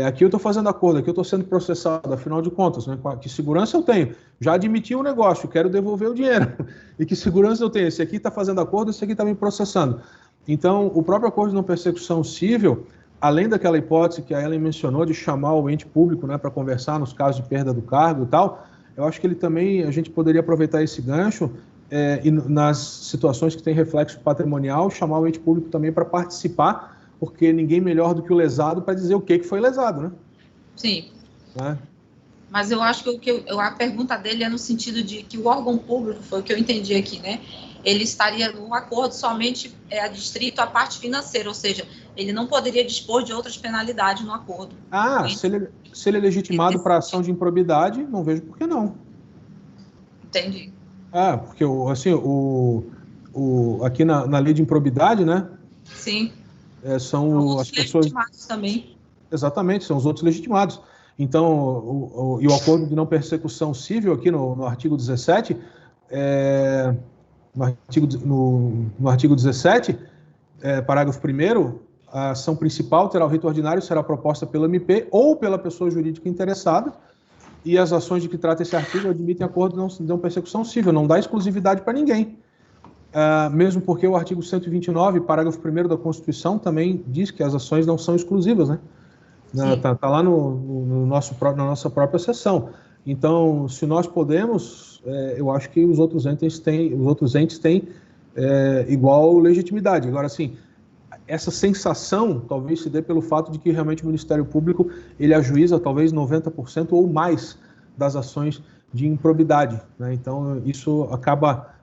Aqui eu estou fazendo acordo, aqui eu estou sendo processado, afinal de contas, né? Que segurança eu tenho? Já admiti o negócio, quero devolver o dinheiro. E que segurança eu tenho? Esse aqui está fazendo acordo, esse aqui está me processando. Então, o próprio acordo de não persecução civil, além daquela hipótese que a Ellen mencionou de chamar o ente público, né, para conversar nos casos de perda do cargo e tal, eu acho que a gente poderia aproveitar esse gancho e nas situações que tem reflexo patrimonial, chamar o ente público também para participar, porque ninguém melhor do que o lesado para dizer o que foi lesado, né? Sim. Né? Mas eu acho que a pergunta dele é no sentido de que o órgão público, foi o que eu entendi aqui, né? Ele estaria no acordo somente adstrito à parte financeira, ou seja, ele não poderia dispor de outras penalidades no acordo. Se ele é legitimado para ação de improbidade, não vejo por que não. Entendi. Porque aqui na lei de improbidade, né? Sim. São as pessoas legitimados também. Exatamente, são os outros legitimados. Então, e o acordo de não persecução civil aqui no artigo 17 no artigo 17, parágrafo 1º, a ação principal terá o rito ordinário, será proposta pelo MP ou pela pessoa jurídica interessada, e as ações de que trata esse artigo admitem acordo de não persecução civil, não dá exclusividade para ninguém. Mesmo porque o artigo 129, parágrafo 1º da Constituição, também diz que as ações não são exclusivas, né? Está lá na nossa própria seção. Então, se nós podemos, eu acho que os outros entes têm igual legitimidade. Agora, assim, essa sensação talvez se dê pelo fato de que realmente o Ministério Público ele ajuiza talvez 90% ou mais das ações de improbidade, né? Então, isso acaba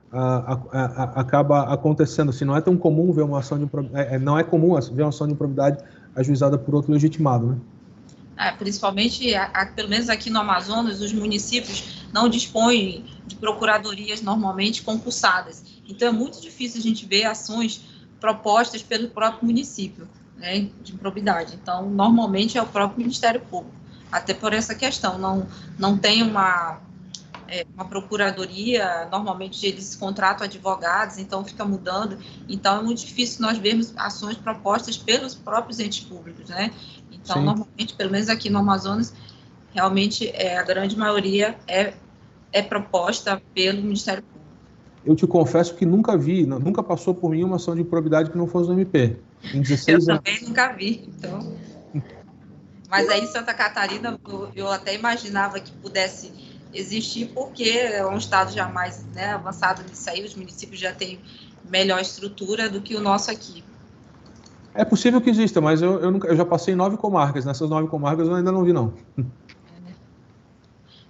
acontecendo. Assim, não é tão comum ver uma ação de não é comum ver uma ação de improbidade ajuizada por outro legitimado, né? Principalmente, pelo menos aqui no Amazonas, os municípios não dispõem de procuradorias normalmente concursadas. Então, é muito difícil a gente ver ações propostas pelo próprio município, né, de improbidade. Então, normalmente é o próprio Ministério Público, até por essa questão. Não tem uma procuradoria, normalmente eles contratam advogados, então fica mudando. Então, é muito difícil nós vermos ações propostas pelos próprios entes públicos, né? Então, sim, normalmente, pelo menos aqui no Amazonas, realmente a grande maioria é proposta pelo Ministério Público. Eu te confesso que nunca passou por mim uma ação de improbidade que não fosse do MP. Em 16 anos. Eu também nunca vi, então. Mas aí em Santa Catarina, eu até imaginava que pudesse existir, porque é um estado já mais, né, avançado nisso aí, os municípios já têm melhor estrutura do que o nosso aqui. É possível que exista, mas eu já passei em 9 comarcas. Nessas 9 comarcas eu ainda não vi, não.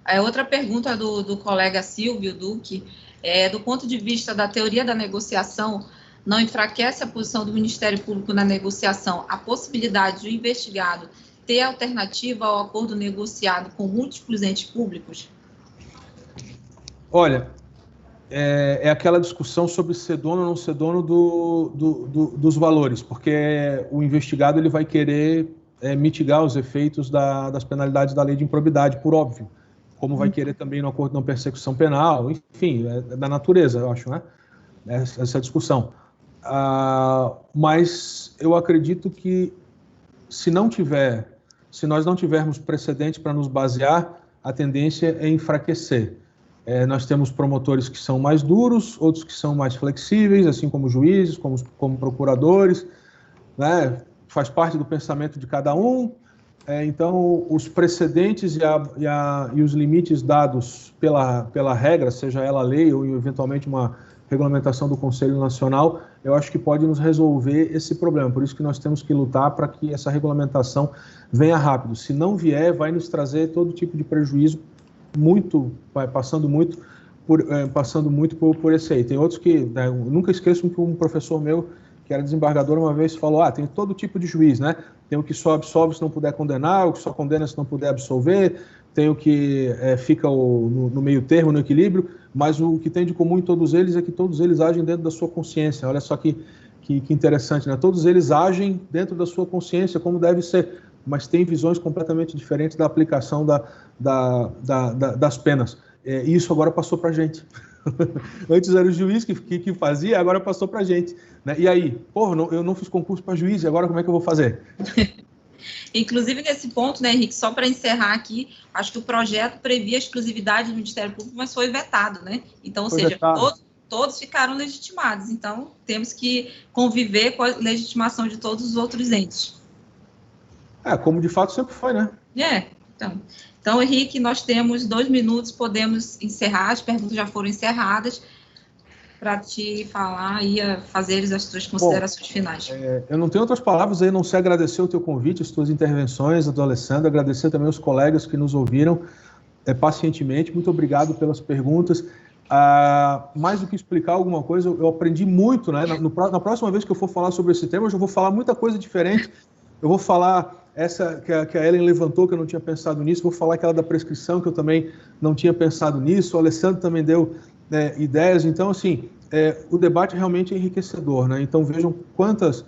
A outra pergunta do colega Silvio Duque, do ponto de vista da teoria da negociação, não enfraquece a posição do Ministério Público na negociação a possibilidade do investigado ter alternativa ao acordo negociado com múltiplos entes públicos? Olha, é aquela discussão sobre ser dono ou não ser dono dos valores, porque o investigado ele vai querer mitigar os efeitos das penalidades da lei de improbidade, por óbvio, como vai querer também no acordo de não persecução penal, enfim, da natureza, eu acho, né? Essa discussão. Mas eu acredito que se nós não tivermos precedente para nos basear, a tendência é enfraquecer. Nós temos promotores que são mais duros, outros que são mais flexíveis, assim como juízes, como procuradores, né? Faz parte do pensamento de cada um. Então, os precedentes e os limites dados pela regra, seja ela lei ou eventualmente uma regulamentação do Conselho Nacional, eu acho que pode nos resolver esse problema. Por isso que nós temos que lutar para que essa regulamentação venha rápido. Se não vier, vai nos trazer todo tipo de prejuízo, passando muito por esse aí. Tem outros que, né, eu nunca esqueço que um professor meu, que era desembargador, uma vez falou, tem todo tipo de juiz, né? Tem o que só absolve se não puder condenar, o que só condena se não puder absolver, tem o que fica no meio termo, no equilíbrio, mas o que tem de comum em todos eles é que todos eles agem dentro da sua consciência. Olha só que interessante, né? Todos eles agem dentro da sua consciência, como deve ser, mas têm visões completamente diferentes da aplicação das penas. E isso agora passou para a gente. Antes era o juiz que fazia, agora passou para a gente, né? E aí, eu não fiz concurso para juiz, e agora como é que eu vou fazer? Inclusive, nesse ponto, né, Henrique, só para encerrar aqui, acho que o projeto previa a exclusividade do Ministério Público, mas foi vetado, né? Então, ou seja, todos ficaram legitimados. Então, temos que conviver com a legitimação de todos os outros entes. Como de fato sempre foi, né? Então, Henrique, nós temos 2 minutos, podemos encerrar, as perguntas já foram encerradas, para te falar e fazer as tuas considerações finais. Eu não tenho outras palavras aí, não sei agradecer o teu convite, as tuas intervenções, a do Alessandro, agradecer também os colegas que nos ouviram pacientemente, muito obrigado pelas perguntas. Mais do que explicar alguma coisa, eu aprendi muito, né? Na próxima vez que eu for falar sobre esse tema, eu já vou falar muita coisa diferente. Eu vou falar essa que a Ellen levantou, que eu não tinha pensado nisso, vou falar aquela da prescrição, que eu também não tinha pensado nisso, o Alessandro também deu ideias. Então, assim, o debate realmente é enriquecedor, né? Então, vejam quantas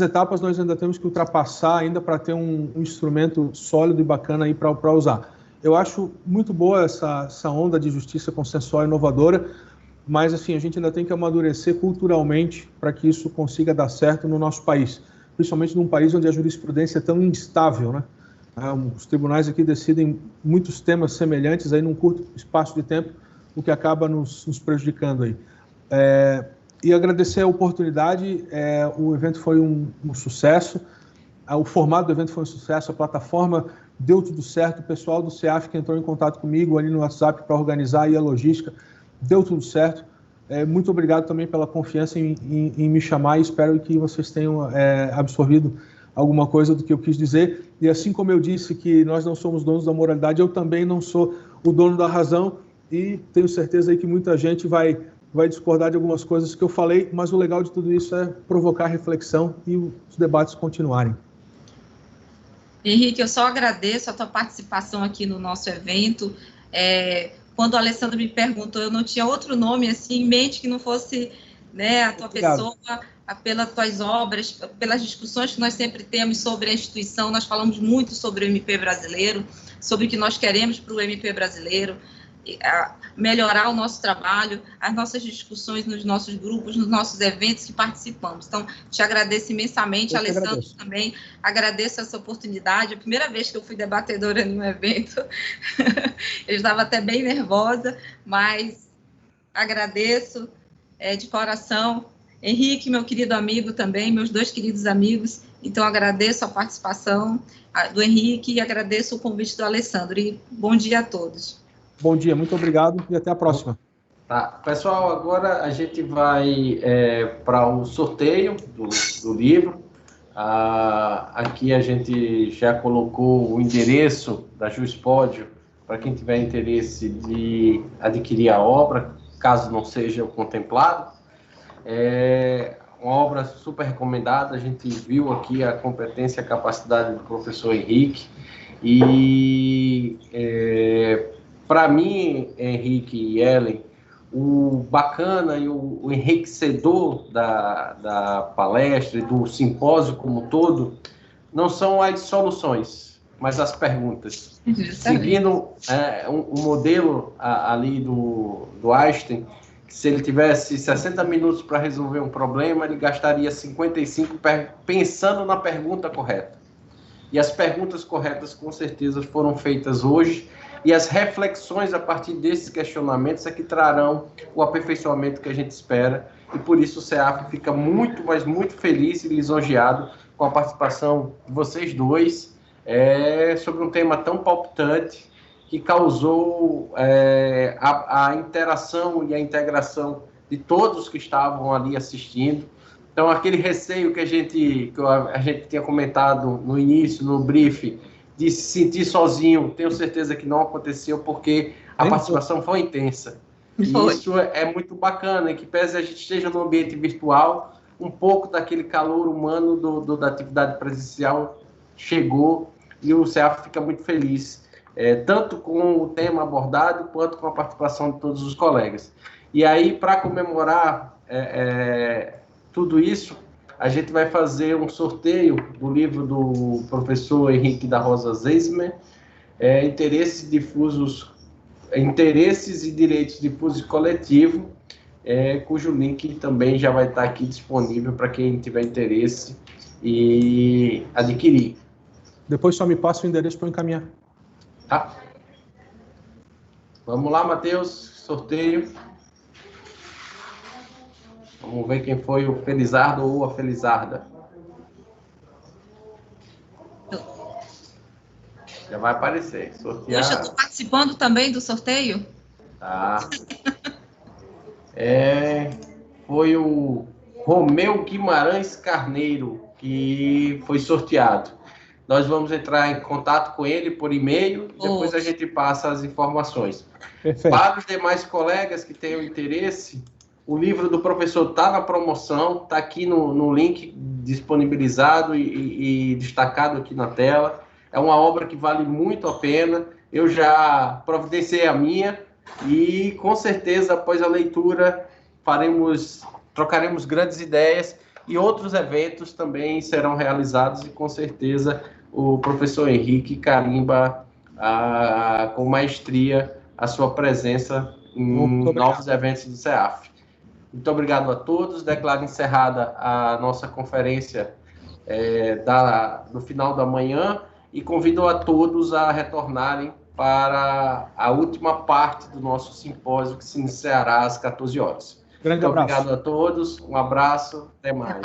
etapas nós ainda temos que ultrapassar ainda para ter um instrumento sólido e bacana aí para usar. Eu acho muito boa essa onda de justiça consensual inovadora. mas assim, a gente ainda tem que amadurecer culturalmente para que isso consiga dar certo no nosso país, principalmente num país onde a jurisprudência é tão instável, né? Os tribunais aqui decidem muitos temas semelhantes aí num curto espaço de tempo, o que acaba nos prejudicando aí. E agradecer a oportunidade, o evento foi um sucesso, o formato do evento foi um sucesso, a plataforma deu tudo certo, o pessoal do CEAF que entrou em contato comigo ali no WhatsApp para organizar aí a logística, deu tudo certo. Muito obrigado também pela confiança em me chamar e espero que vocês tenham absorvido alguma coisa do que eu quis dizer. E assim como eu disse que nós não somos donos da moralidade, eu também não sou o dono da razão e tenho certeza aí que muita gente vai discordar de algumas coisas que eu falei, mas o legal de tudo isso é provocar reflexão e os debates continuarem. Henrique, eu só agradeço a tua participação aqui no nosso evento. Quando o Alessandro me perguntou, eu não tinha outro nome assim em mente que não fosse, né, a tua pessoa, pelas tuas obras, pelas discussões que nós sempre temos sobre a instituição. Nós falamos muito sobre o MP brasileiro, sobre o que nós queremos para o MP brasileiro, melhorar o nosso trabalho, as nossas discussões nos nossos grupos, nos nossos eventos que participamos. Então, te agradeço imensamente, Alessandro, também agradeço essa oportunidade. A primeira vez que eu fui debatedora em um evento, eu estava até bem nervosa, mas agradeço de coração. Henrique, meu querido amigo também, meus dois queridos amigos, então agradeço a participação do Henrique e agradeço o convite do Alessandro. E bom dia a todos. Bom dia, muito obrigado e até a próxima. Tá, pessoal, agora a gente vai para o sorteio do livro. Aqui a gente já colocou o endereço da Juspódio para quem tiver interesse de adquirir a obra, caso não seja contemplado. Uma obra super recomendada, a gente viu aqui a competência e a capacidade do professor Henrique e para mim, Henrique e Ellen, o bacana e o enriquecedor da palestra e do simpósio como um todo não são as soluções, mas as perguntas. Seguindo um modelo ali do Einstein, que se ele tivesse 60 minutos para resolver um problema, ele gastaria 55 pensando na pergunta correta. E as perguntas corretas, com certeza, foram feitas hoje, e as reflexões a partir desses questionamentos é que trarão o aperfeiçoamento que a gente espera, e por isso o CEAF fica muito, mas muito feliz e lisonjeado com a participação de vocês dois sobre um tema tão palpitante que causou a interação e a integração de todos que estavam ali assistindo. Então, aquele receio que a gente tinha comentado no início, no briefing, de se sentir sozinho, tenho certeza que não aconteceu, porque a participação foi intensa. E isso é muito bacana, e que pese a gente esteja no ambiente virtual, um pouco daquele calor humano da atividade presencial chegou, e o CEAF fica muito feliz, tanto com o tema abordado, quanto com a participação de todos os colegas. E aí, para comemorar tudo isso, a gente vai fazer um sorteio do livro do professor Henrique da Rosa Zeisman, Interesses e Direitos Difusos e Coletivo, cujo link também já vai estar aqui disponível para quem tiver interesse e adquirir. Depois só me passa o endereço para eu encaminhar. Tá. Vamos lá, Matheus, sorteio. Vamos ver quem foi o Felizardo ou a Felizarda. Já vai aparecer. Sortear. Poxa, eu estou participando também do sorteio? Tá. Foi o Romeu Guimarães Carneiro que foi sorteado. Nós vamos entrar em contato com ele por e-mail, depois a gente passa as informações. Perfeito. Para os demais colegas que tenham interesse, o livro do professor está na promoção, está aqui no link disponibilizado e destacado aqui na tela. É uma obra que vale muito a pena. Eu já providenciei a minha e, com certeza, após a leitura, trocaremos grandes ideias e outros eventos também serão realizados e, com certeza, o professor Henrique carimba com maestria a sua presença em novos eventos do CEAF. Muito obrigado a todos. Declaro encerrada a nossa conferência no final da manhã e convido a todos a retornarem para a última parte do nosso simpósio, que se iniciará às 14 horas. Grande abraço. Muito obrigado a todos, um abraço, até mais.